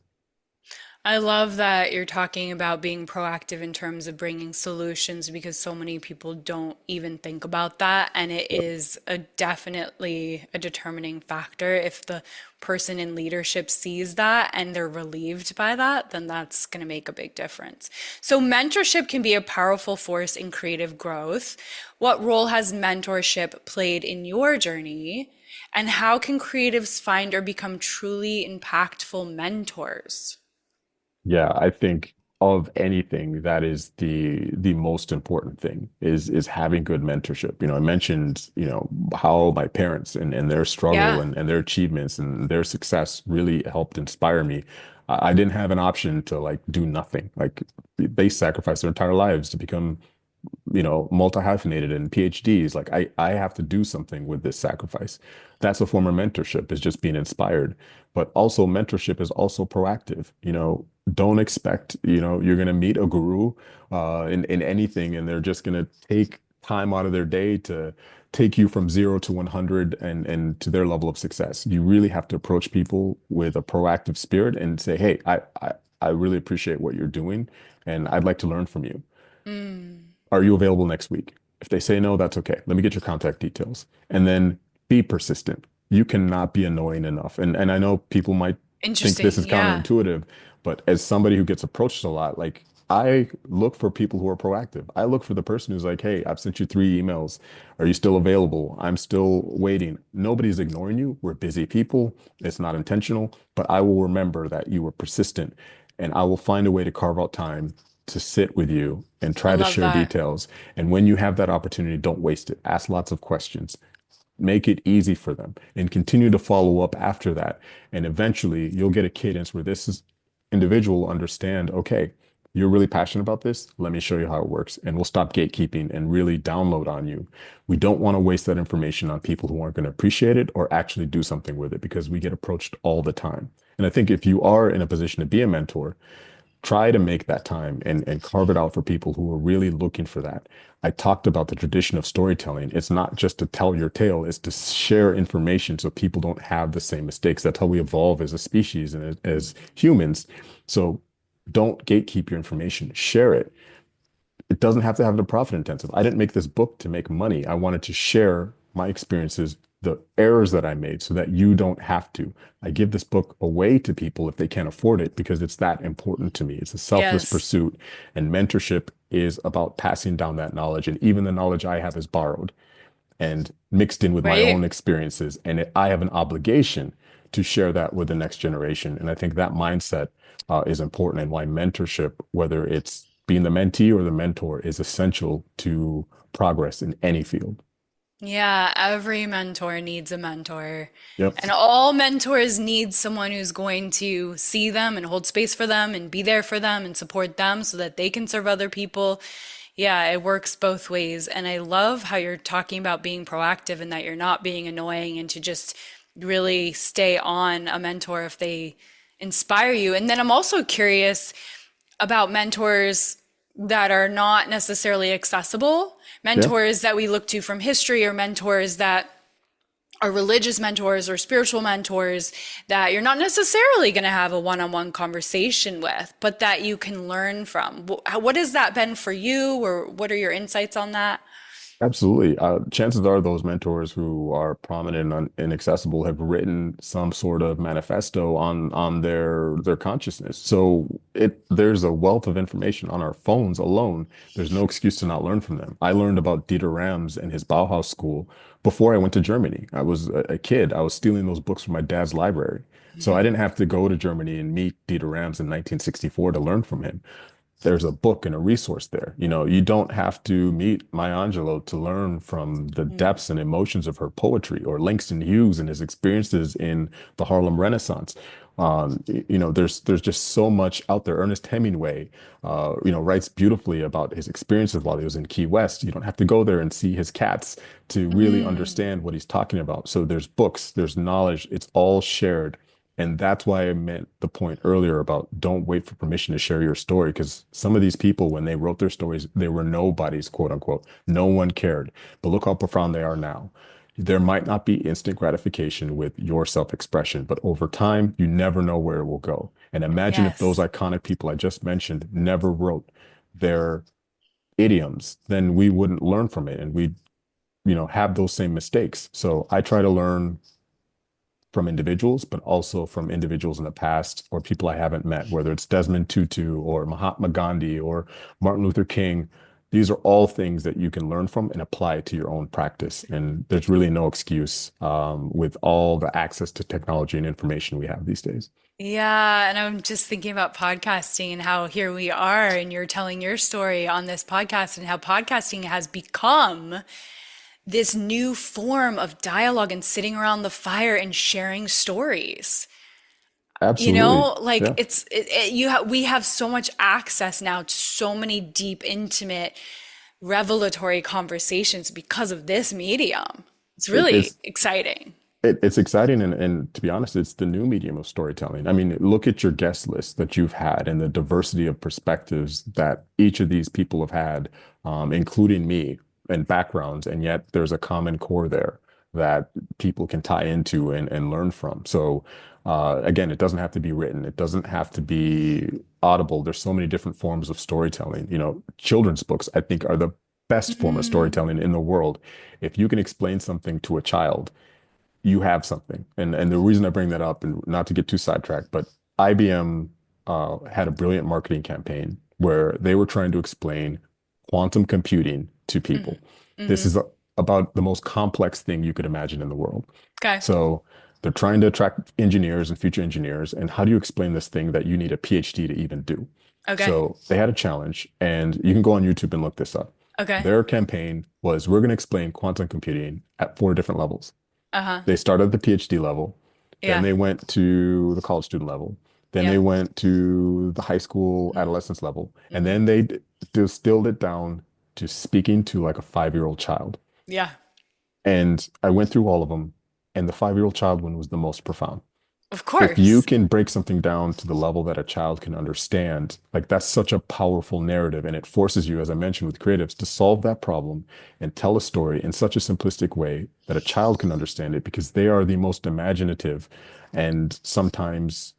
I love that you're talking about being proactive in terms of bringing solutions because so many people don't even think about that. And it Yep. is definitely a determining factor. If the person in leadership sees that and they're relieved by that, then that's going to make a big difference. So, mentorship can be a powerful force in creative growth. What role has mentorship played in your journey? And how can creatives find or become truly impactful mentors? Yeah, I think of anything that is the most important thing is having good mentorship. I mentioned, how my parents and their struggle Yeah. and their achievements and their success really helped inspire me. I didn't have an option to like do nothing. Like they sacrificed their entire lives to become multi-hyphenated and PhDs. Like I have to do something with this sacrifice. That's a form of mentorship, is just being inspired. But also mentorship is also proactive. Don't expect, you're gonna meet a guru in anything and they're just gonna take time out of their day to take you from 0 to 100 and to their level of success. You really have to approach people with a proactive spirit and say, hey, I really appreciate what you're doing and I'd like to learn from you. Mm. Are you available next week? If they say no, that's okay. Let me get your contact details. And then be persistent. You cannot be annoying enough. And I know people might think this Interesting. is Yeah. counterintuitive, but as somebody who gets approached a lot, like I look for people who are proactive. I look for the person who's like, hey, I've sent you 3 emails. Are you still available? I'm still waiting. Nobody's ignoring you. We're busy people. It's not intentional, but I will remember that you were persistent and I will find a way to carve out time to sit with you and I try to love share that. details. And when you have that opportunity, don't waste it. Ask lots of questions. Make it easy for them and continue to follow up after that. And eventually you'll get a cadence where individual will understand, okay, you're really passionate about this. Let me show you how it works. And we'll stop gatekeeping and really download on you. We don't want to waste that information on people who aren't going to appreciate it or actually do something with it because we get approached all the time. And I think if you are in a position to be a mentor, try to make that time and carve it out for people who are really looking for that. I talked about the tradition of storytelling. It's not just to tell your tale, it's to share information so people don't have the same mistakes. That's how we evolve as a species and as humans. So don't gatekeep your information, share it. It doesn't have to have the profit intensive. I didn't make this book to make money. I wanted to share my experiences, the errors that I made so that you don't have to. I give this book away to people if they can't afford it because it's that important to me. It's a selfless Yes. pursuit, and mentorship is about passing down that knowledge. And even the knowledge I have is borrowed and mixed in with my Right. own experiences. And I have an obligation to share that with the next generation. And I think that mindset is important and why mentorship, whether it's being the mentee or the mentor, is essential to progress in any field. Yeah, every mentor needs a mentor. Yep. And all mentors need someone who's going to see them and hold space for them and be there for them and support them so that they can serve other people. Yeah, it works both ways. And I love how you're talking about being proactive and that you're not being annoying and to just really stay on a mentor if they inspire you. And then I'm also curious about mentors that are not necessarily accessible, Yeah. mentors that we look to from history, or mentors that are religious mentors or spiritual mentors that you're not necessarily going to have a one-on-one conversation with, but that you can learn from. What has that been for you, or what are your insights on that? Absolutely. Chances are those mentors who are prominent and accessible have written some sort of manifesto on their consciousness. So there's a wealth of information on our phones alone. There's no excuse to not learn from them. I learned about Dieter Rams and his Bauhaus school before I went to Germany. I was a kid. I was stealing those books from my dad's library. So I didn't have to go to Germany and meet Dieter Rams in 1964 to learn from him. There's a book and a resource there. You know, you don't have to meet Maya Angelou to learn from the Mm, depths and emotions of her poetry, or Langston Hughes and his experiences in the Harlem Renaissance. There's just so much out there. Ernest Hemingway, writes beautifully about his experiences while he was in Key West. You don't have to go there and see his cats to really mm. understand what he's talking about. So there's books, there's knowledge, it's all shared. And that's why I meant the point earlier about don't wait for permission to share your story. Because some of these people, when they wrote their stories, they were nobodies, quote unquote. No one cared. But look how profound they are now. There might not be instant gratification with your self-expression, but over time, you never know where it will go. And imagine if those Yes. iconic people I just mentioned never wrote their idioms, then we wouldn't learn from it and we'd, have those same mistakes. So I try to learn from individuals, but also from individuals in the past or people I haven't met, whether it's Desmond Tutu or Mahatma Gandhi or Martin Luther King. These are all things that you can learn from and apply to your own practice. And there's really no excuse with all the access to technology and information we have these days. Yeah, and I'm just thinking about podcasting and how here we are, and you're telling your story on this podcast, and how podcasting has become this new form of dialogue and sitting around the fire and sharing stories. You Absolutely. know, like Yeah. we have so much access now to so many deep, intimate, revelatory conversations because of this medium. It's It, really it's exciting. it's exciting and to be honest, it's the new medium of storytelling. I mean, look at your guest list that you've had and the diversity of perspectives that each of these people have had, including me and backgrounds, and yet there's a common core there that people can tie into and learn from. So again, it doesn't have to be written. It doesn't have to be audible. There's so many different forms of storytelling. You know, children's books, I think, are the best form of Mm, storytelling in the world. If you can explain something to a child, you have something. And the reason I bring that up, and not to get too sidetracked, but IBM had a brilliant marketing campaign where they were trying to explain quantum computing to mm, people. This mm. is about the most complex thing you could imagine in the world. Okay. So they're trying to attract engineers and future engineers. And how do you explain this thing that you need a PhD to even do? Okay. So they had a challenge, and you can go on YouTube and look this up. Okay. Their campaign was, we're going to explain quantum computing at 4 different levels. Uh-huh. They started at the PhD level, then Yeah. they went to the college student level, then they Yeah. went to the high school Mm, adolescence level, and hmm. then they distilled it down to speaking to like a 5-year-old child. Yeah. And I went through all of them, and the 5-year-old child one was the most profound. Of If you course. can break something down to the level that a child can understand, like that's such a powerful narrative. And it forces you, as I mentioned with creatives, to solve that problem and tell a story in such a simplistic way that a child can understand it because they are the most imaginative and sometimes,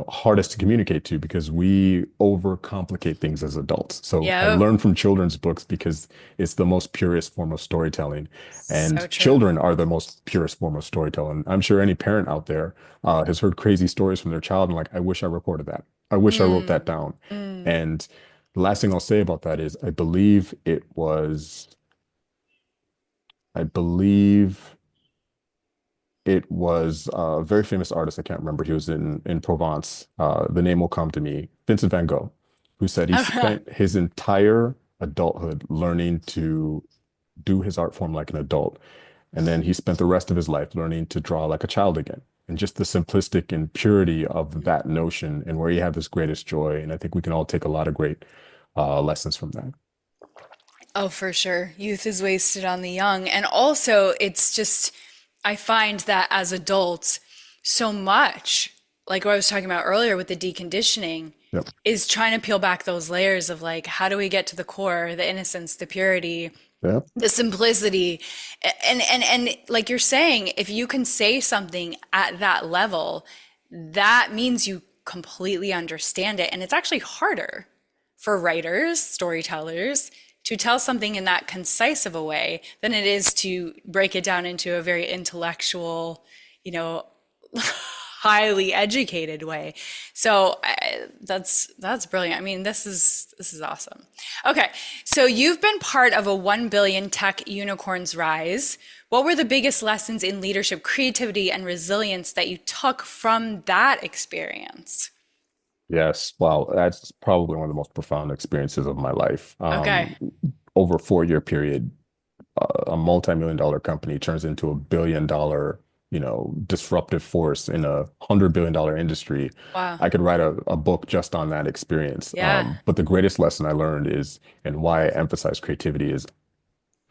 hardest to communicate to because we overcomplicate things as adults. So I Yeah. learn from children's books because it's the most purest form of storytelling. So And true. children are the most purest form of storytelling. I'm sure any parent out there has heard crazy stories from their child and like, I wish I recorded that. I wish I wrote that Mm, down. mm. And the last thing I'll say about that is I believe it was a very famous artist. I can't remember. He was in Provence. The name will come to me. Vincent Van Gogh, who said he spent his entire adulthood learning to do his art form like an adult. And then he spent the rest of his life learning to draw like a child again. And just the simplistic and purity of that notion and where he had this greatest joy. And I think we can all take a lot of great lessons from that. Oh, for sure. Youth is wasted on the young. And also, it's just, I find that as adults, so much, like what I was talking about earlier with the deconditioning, Yep. is trying to peel back those layers of like, how do we get to the core, the innocence, the purity, Yeah. the simplicity. And like you're saying, if you can say something at that level, that means you completely understand it. And it's actually harder for writers, storytellers, to tell something in that concise of a way than it is to break it down into a very intellectual, you know, highly educated way. So that's brilliant. I mean, this is awesome. Okay, so you've been part of a 1 billion tech unicorns rise. What were the biggest lessons in leadership, creativity, and resilience that you took from that experience? Yes. Wow. That's probably one of the most profound experiences of my life. Okay. Over a 4 year period, a multi-million dollar company turns into $1 billion, disruptive force in $100 billion industry. Wow. I could write a book just on that experience. Yeah. But the greatest lesson I learned is, and why I emphasize creativity is,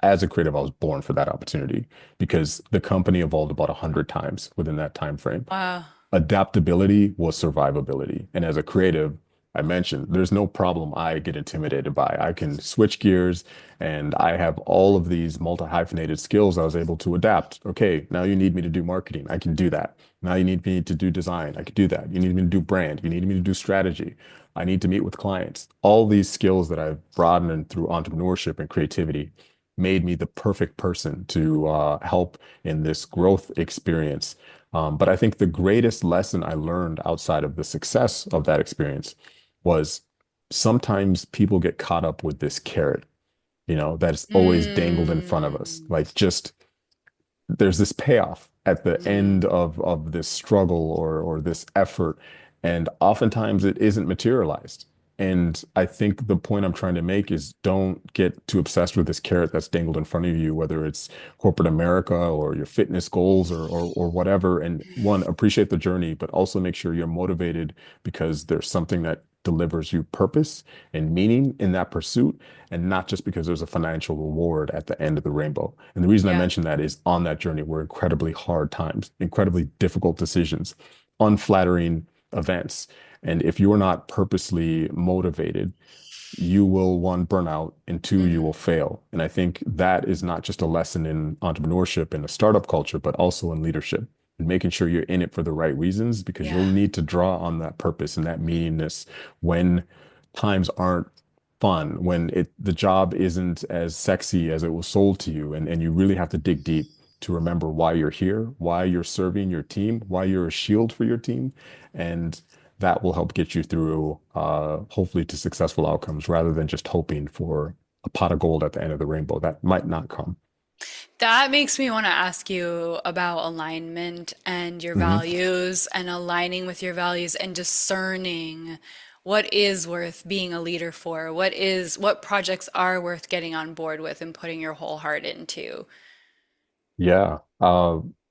as a creative, I was born for that opportunity because the company evolved about 100 times within that time frame. Wow. Adaptability was survivability. And as a creative, I mentioned there's no problem I get intimidated by. I can switch gears and I have all of these multi-hyphenated skills I was able to adapt. Okay, now you need me to do marketing. I can do that. Now you need me to do design. I can do that. You need me to do brand. You need me to do strategy. I need to meet with clients. All these skills that I've broadened through entrepreneurship and creativity made me the perfect person to help in this growth experience. But I think the greatest lesson I learned outside of the success of that experience was sometimes people get caught up with this carrot, that's always dangled in front of us. Mm. Like just there's this payoff at the Mm. end of this struggle or this effort, and oftentimes it isn't materialized. And I think the point I'm trying to make is don't get too obsessed with this carrot that's dangled in front of you, whether it's corporate America or your fitness goals or whatever. And one, appreciate the journey, but also make sure you're motivated because there's something that delivers you purpose and meaning in that pursuit, and not just because there's a financial reward at the end of the rainbow. And the reason I Yeah. mention that is on that journey were incredibly hard times, incredibly difficult decisions, unflattering events. And if you're not purposely motivated, you will one burn out and two you will Mm. fail. And I think that is not just a lesson in entrepreneurship and a startup culture, but also in leadership and making sure you're in it for the right reasons, because you'll Yeah. need to draw on that purpose and that meaningness when times aren't fun, when the job isn't as sexy as it was sold to you, and you really have to dig deep to remember why you're here, why you're serving your team, why you're a shield for your team. And that will help get you through, hopefully, to successful outcomes rather than just hoping for a pot of gold at the end of the rainbow that might not come. That makes me want to ask you about alignment and your Mhm. values and aligning with your values and discerning what is worth being a leader for, what projects are worth getting on board with and putting your whole heart into. Yeah,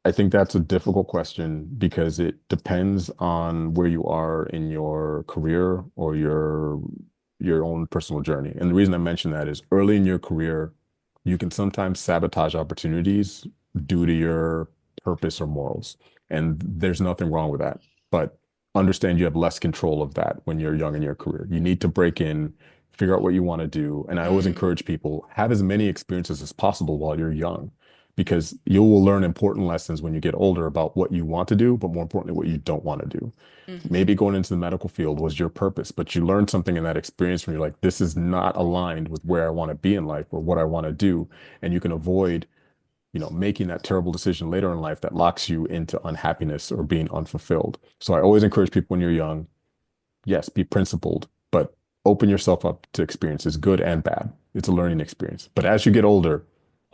I think that's a difficult question because it depends on where you are in your career or your own personal journey. And the reason I mention that is early in your career, you can sometimes sabotage opportunities due to your purpose or morals. And there's nothing wrong with that. But understand you have less control of that when you're young in your career. You need to break in, figure out what you want to do. And I always Mm, encourage people, have as many experiences as possible while you're young because you will learn important lessons when you get older about what you want to do, but more importantly, what you don't want to do. mhm. Maybe going into the medical field was your purpose, but you learned something in that experience when you're like, this is not aligned with where I want to be in life or what I want to do. And you can avoid, making that terrible decision later in life that locks you into unhappiness or being unfulfilled. So I always encourage people when you're young, yes, be principled, but open yourself up to experiences, good and bad. It's a learning experience. But as you get older,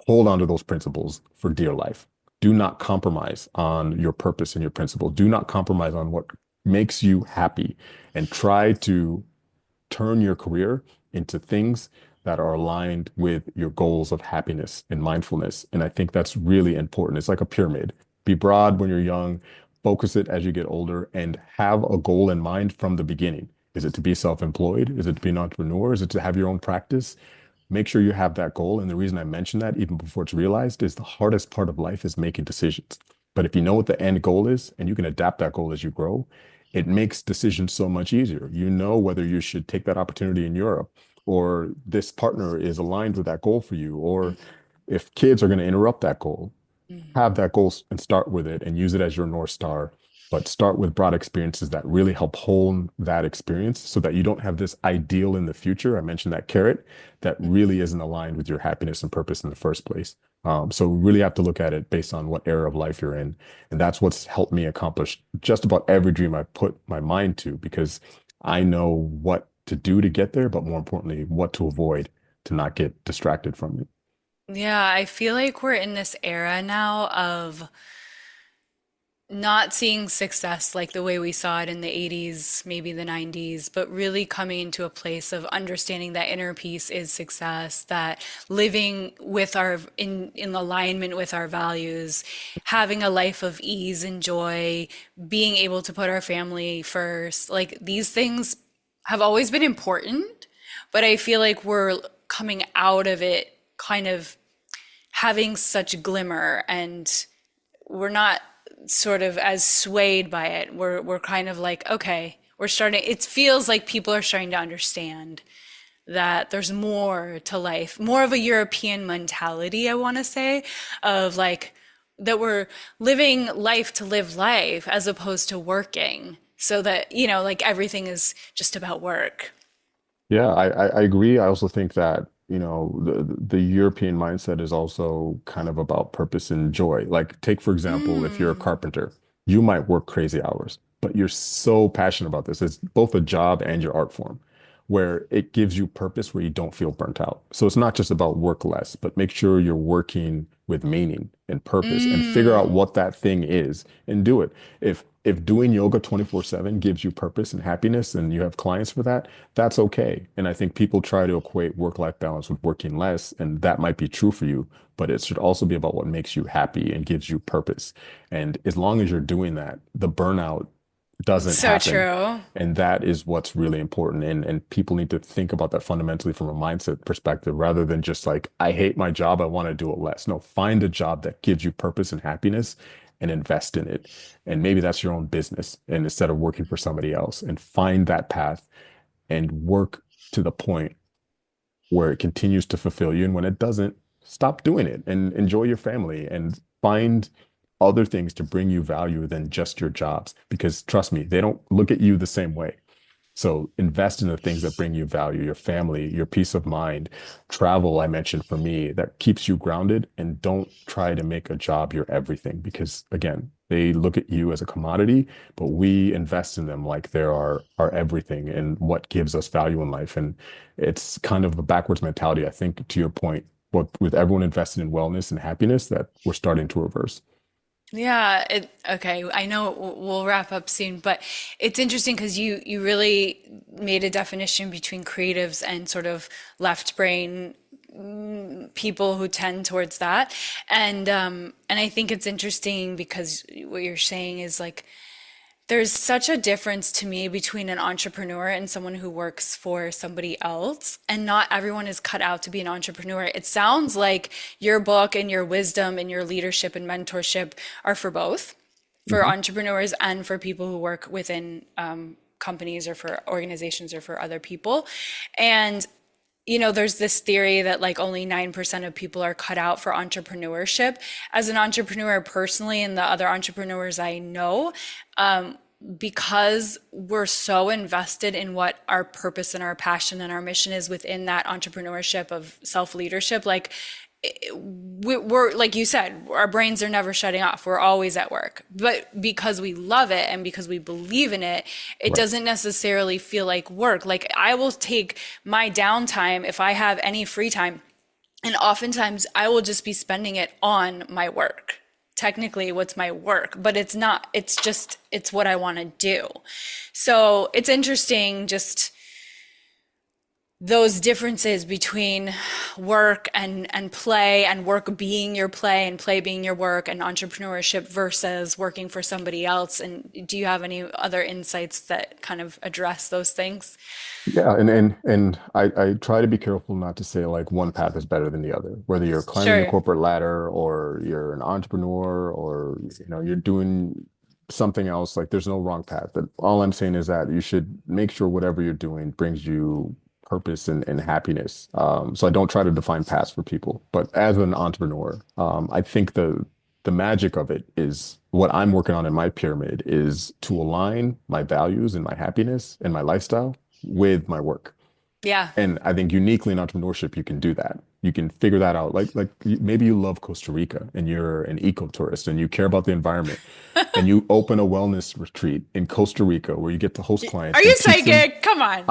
hold on to those principles for dear life. Do not compromise on your purpose and your principle. Do not compromise on what makes you happy and try to turn your career into things that are aligned with your goals of happiness and mindfulness. And I think that's really important. It's like a pyramid. Be broad when you're young, focus it as you get older, and have a goal in mind from the beginning. Is it to be self-employed? Is it to be an entrepreneur? Is it to have your own practice? Make sure you have that goal. And the reason I mention that, even before it's realized, is the hardest part of life is making decisions. But if you know what the end goal is and you can adapt that goal as you grow, it makes decisions so much easier. You know whether you should take that opportunity in Europe or this partner is aligned with that goal for you, or if kids are going to interrupt that goal, have that goal and start with it and use it as your North Star. But start with broad experiences that really help hone that experience so that you don't have this ideal in the future. I mentioned that carrot that really isn't aligned with your happiness and purpose in the first place. So we really have to look at it based on what era of life you're in. And that's what's helped me accomplish just about every dream I put my mind to, because I know what to do to get there, but more importantly, what to avoid to not get distracted from it. Yeah, I feel like we're in this era now of not seeing success like the way we saw it in the 80s, maybe the 90s, but really coming into a place of understanding that inner peace is success, that living with our in alignment with our values, having a life of ease and joy, being able to put our family first. Like these things have always been important, but I feel like we're coming out of it kind of having such glimmer, and we're not sort of as swayed by it. We're kind of like, okay, we're starting, it feels like people are starting to understand that there's more to life, more of a European mentality, I want to say, of like that we're living life to live life as opposed to working. So that, like everything is just about work. Yeah, I agree. I also think that, the European mindset is also kind of about purpose and joy. Like, take, for example, if you're a Mm. carpenter, you might work crazy hours, but you're so passionate about this. It's both a job and your art form, where it gives you purpose where you don't feel burnt out. So it's not just about work less, but make sure you're working with meaning and purpose and figure out Mm. what that thing is and do it. If doing yoga 24/7 gives you purpose and happiness and you have clients for that, that's okay. And I think people try to equate work-life balance with working less, and that might be true for you, but it should also be about what makes you happy and gives you purpose. And as long as you're doing that, the burnout doesn't So happen. true. And that is what's really important. And people need to think about that fundamentally from a mindset perspective rather than just like, I hate my job, I want to do it less. No, find a job that gives you purpose and happiness and invest in it. And maybe that's your own business. And instead of working for somebody else, and find that path and work to the point where it continues to fulfill you. And when it doesn't, stop doing it and enjoy your family and find other things to bring you value than just your jobs. Because trust me, they don't look at you the same way. So invest in the things that bring you value, your family, your peace of mind, travel, I mentioned for me, that keeps you grounded. And don't try to make a job your everything because again, they look at you as a commodity, but we invest in them like they're our everything and what gives us value in life. And it's kind of a backwards mentality, I think, to your point, with everyone invested in wellness and happiness that we're starting to reverse. Yeah, okay. I know we'll wrap up soon, but it's interesting because you really made a definition between creatives and sort of left brain people who tend towards that. And I think it's interesting because what you're saying is like there's such a difference to me between an entrepreneur and someone who works for somebody else, and not everyone is cut out to be an entrepreneur. It sounds like your book and your wisdom and your leadership and mentorship are for both, for Mhm. entrepreneurs and for people who work within companies or for organizations or for other people. And there's this theory that like only 9% of people are cut out for entrepreneurship. As an entrepreneur personally, and the other entrepreneurs I know, because we're so invested in what our purpose and our passion and our mission is within that entrepreneurship of self-leadership, like we're like you said, our brains are never shutting off. We're always at work. But because we love it and because we believe in it, it Right. doesn't necessarily feel like work. Like I will take my downtime if I have any free time, and oftentimes I will just be spending it on my work. Technically, what's my work, but it's not, it's what I want to do. So it's interesting just those differences between work and play, and work being your play and play being your work, and entrepreneurship versus working for somebody else. And do you have any other insights that kind of address those things? Yeah, and I try to be careful not to say like one path is better than the other, whether you're climbing the Sure. corporate ladder or you're an entrepreneur or you're doing something else. Like there's no wrong path. But all I'm saying is that you should make sure whatever you're doing brings you purpose and happiness. So I don't try to define paths for people. But as an entrepreneur, I think the magic of it is what I'm working on in my pyramid is to align my values and my happiness and my lifestyle with my work. Yeah. And I think uniquely in entrepreneurship, you can do that. You can figure that out. Maybe you love Costa Rica and you're an eco-tourist and you care about the environment and you open a wellness retreat in Costa Rica where you get to host Are clients you and teach them. psychic? Come on.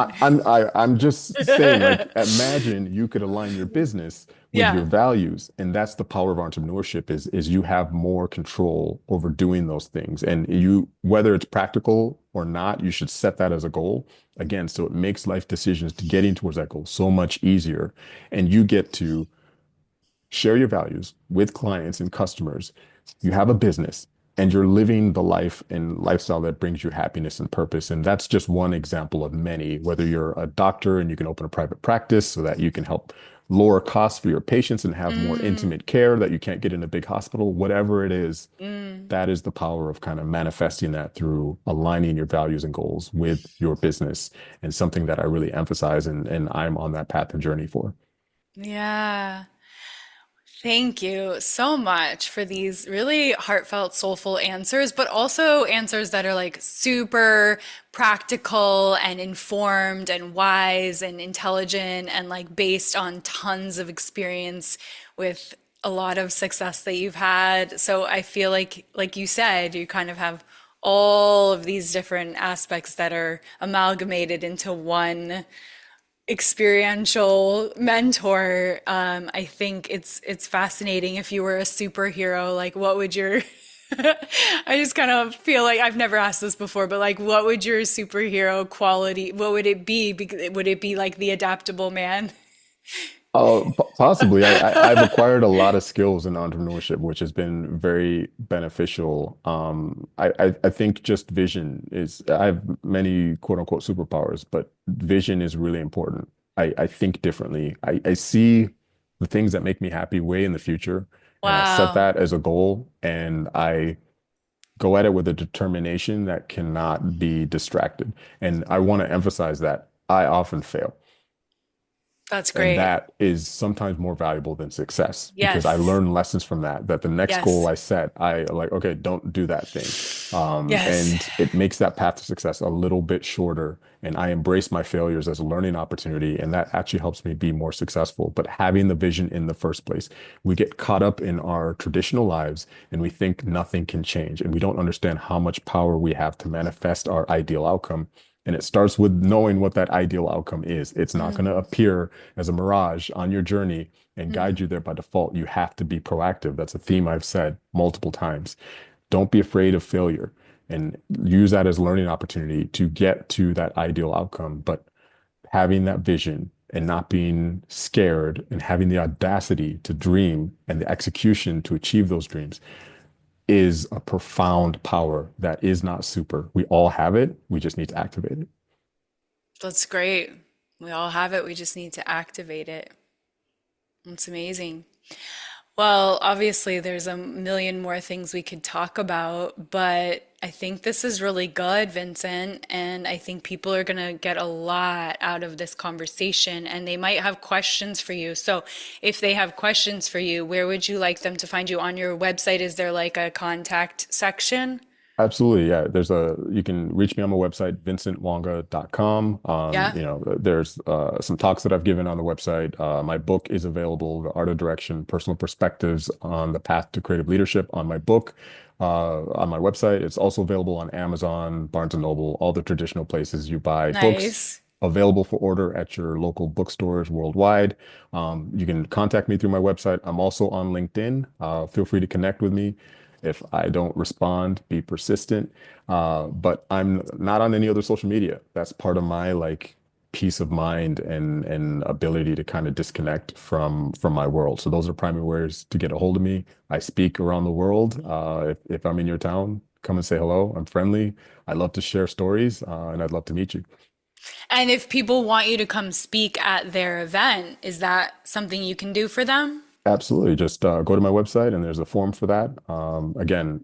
I'm just saying, like, imagine you could align your business with your Yeah. values, and that's the power of entrepreneurship is you have more control over doing those things. And you, whether it's practical or not, you should set that as a goal. Again, so it makes life decisions to getting towards that goal so much easier. And you get to share your values with clients and customers. You have a business and you're living the life and lifestyle that brings you happiness and purpose. And that's just one example of many, whether you're a doctor and you can open a private practice so that you can help lower costs for your patients and have more Mm, intimate care that you can't get in a big hospital, whatever it is, mm. that is the power of kind of manifesting that through aligning your values and goals with your business and something that I really emphasize and I'm on that path and journey for. Yeah. Thank you so much for these really heartfelt, soulful answers, but also answers that are like super practical and informed and wise and intelligent and like based on tons of experience with a lot of success that you've had. So I feel like you said, you kind of have all of these different aspects that are amalgamated into one experiential mentor. I think it's fascinating. If you were a superhero, like what would your I just kind of feel like I've never asked this before, but like what would your superhero quality, what would it be? Would it be like the adaptable man? Possibly. I've acquired a lot of skills in entrepreneurship, which has been very beneficial. I think just vision is, I have many quote unquote superpowers, but vision is really important. I think differently. I see the things that make me happy way in the future, and I set Wow. that as a goal, and I go at it with a determination that cannot be distracted. And I want to emphasize that I often fail. That's And great. that is sometimes more valuable than success because I Yes. learn lessons from that. That the next goal Yes. I set, I like, okay, don't do that thing. Yes. And it makes that path to success a little bit shorter. And I embrace my failures as a learning opportunity. And that actually helps me be more successful. But having the vision in the first place, we get caught up in our traditional lives and we think nothing can change. And we don't understand how much power we have to manifest our ideal outcome. And it starts with knowing what that ideal outcome is. It's not going to Mm, appear as a mirage on your journey and guide mm. you there by default. You have to be proactive. That's a theme I've said multiple times. Don't be afraid of failure and use that as learning opportunity to get to that ideal outcome. But having that vision and not being scared and having the audacity to dream and the execution to achieve those dreams is a profound power that is not super. We all have it. We just need to activate it. That's great. We all have it. We just need to activate it. That's amazing. Well, obviously, there's a million more things we could talk about, but I think this is really good, Vincent. And I think people are going to get a lot out of this conversation and they might have questions for you. So, if they have questions for you, where would you like them to find you on your website? Is there like a contact section? Absolutely. Yeah. You can reach me on my website, vincentwanga.com. Yeah. There's some talks that I've given on the website. My book is available, The Art of Direction, Personal Perspectives on the Path to Creative Leadership on my book, on my website. It's also available on Amazon, Barnes and Noble, all the traditional places you buy books. Nice. Available for order at your local bookstores worldwide. You can contact me through my website. I'm also on LinkedIn. Feel free to connect with me. If I don't respond, be persistent. But I'm not on any other social media. That's part of my like peace of mind and ability to kind of disconnect from my world. So those are primary ways to get a hold of me. I speak around the world. If I'm in your town, come and say hello. I'm friendly. I love to share stories, and I'd love to meet you. And if people want you to come speak at their event, is that something you can do for them? Absolutely. Just go to my website and there's a form for that. Again,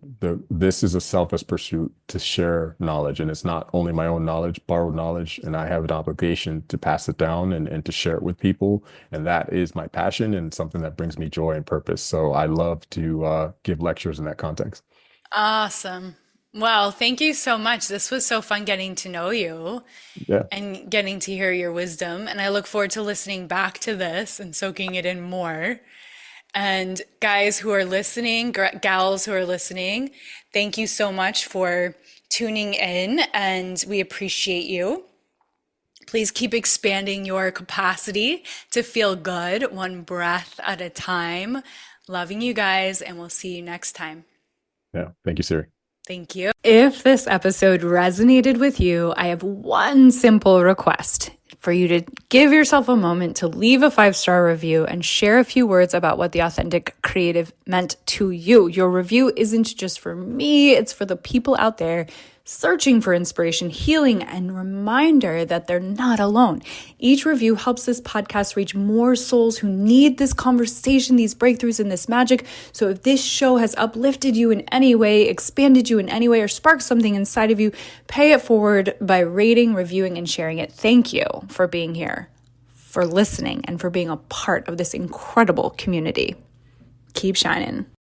this is a selfless pursuit to share knowledge, and it's not only my own knowledge, borrowed knowledge, and I have an obligation to pass it down and to share it with people. And that is my passion and something that brings me joy and purpose. So I love to give lectures in that context. Awesome. Well, thank you so much. This was so fun getting to know you Yeah. and getting to hear your wisdom. And I look forward to listening back to this and soaking it in more. And guys who are listening, gals who are listening, thank you so much for tuning in, and we appreciate you. Please keep expanding your capacity to feel good, one breath at a time. Loving you guys, and we'll see you next time. Yeah. Thank you, Siri. Thank you. If this episode resonated with you, I have one simple request for you to give yourself a moment to leave a 5-star review and share a few words about what the authentic creative meant to you. Your review isn't just for me, it's for the people out there searching for inspiration, healing, and reminder that they're not alone. Each review helps this podcast reach more souls who need this conversation, these breakthroughs, and this magic. So if this show has uplifted you in any way, expanded you in any way, or sparked something inside of you, pay it forward by rating, reviewing, and sharing it. Thank you for being here, for listening, and for being a part of this incredible community. Keep shining.